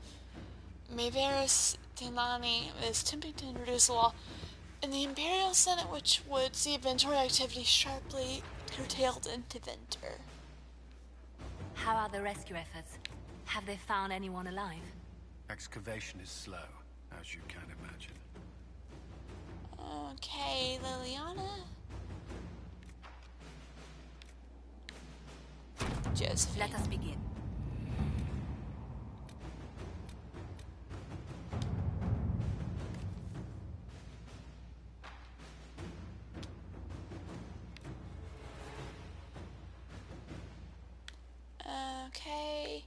Maveris Tinani is attempting to introduce a law in the Imperial Senate which would see Ventori activity sharply curtailed in Deventer. How are the rescue efforts? Have they found anyone alive? Excavation is slow, as you can imagine. Okay, Liliana. Josephine. Let us begin. Okay.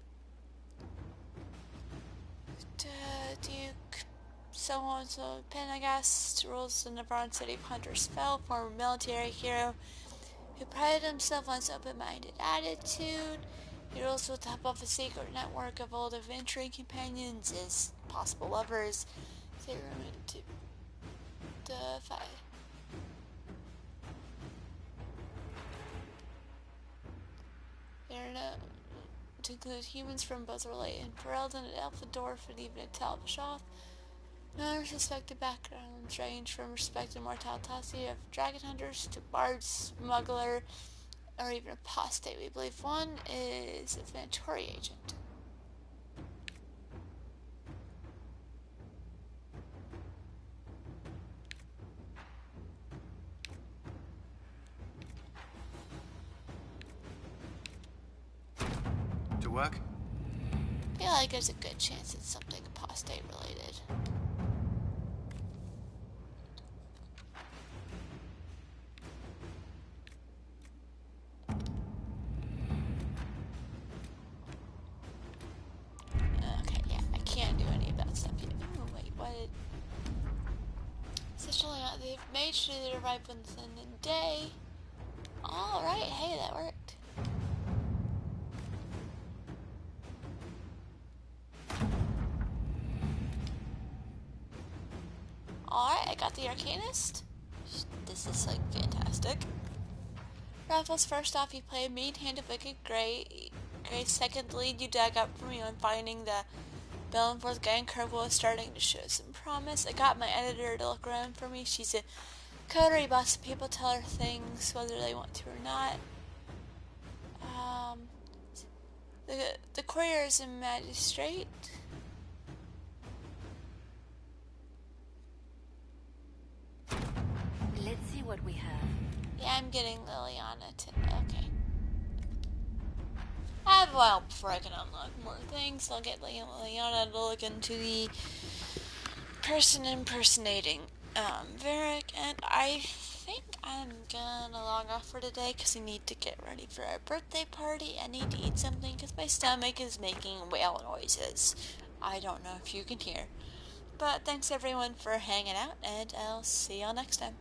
Duke so-and-so Penagast rules the Navarran city of Huntersfell, former military hero who prided himself on his open-minded attitude. He rules with the help of a secret network of old adventuring companions, his possible lovers. They rumored to defy. They're known to include humans from both related Ferelden and Elfendorf and even a Talbshoth. None are suspected backgrounds range from respected mortality of dragon hunters to bard, smuggler, or even apostate. We believe one is a Venatori agent. To work? I feel like there's a good chance it's something apostate related. Okay, yeah, I can't do any of that stuff yet. Oh, wait, what did... Essentially, they've made sure they arrive within the day. Alright, hey, that worked. Alright, I got the Arcanist. This is, like, fantastic. Raffles, first off, you play a mean-handed Wicked Grey. Grey, secondly, you dug up for me on finding the Bellenforth guy in Kirkwall is starting to show some promise. I got my editor to look around for me. She's a coterie boss. People tell her things, whether they want to or not. The courier is a magistrate. Let's see what we have. Yeah, I'm getting Liliana to... Okay. I have a while before I can unlock more things. I'll get Liliana to look into the person impersonating Varric, and I think I'm gonna log off for today because I need to get ready for our birthday party. I need to eat something because my stomach is making whale noises. I don't know if you can hear. But thanks everyone for hanging out, and I'll see y'all next time.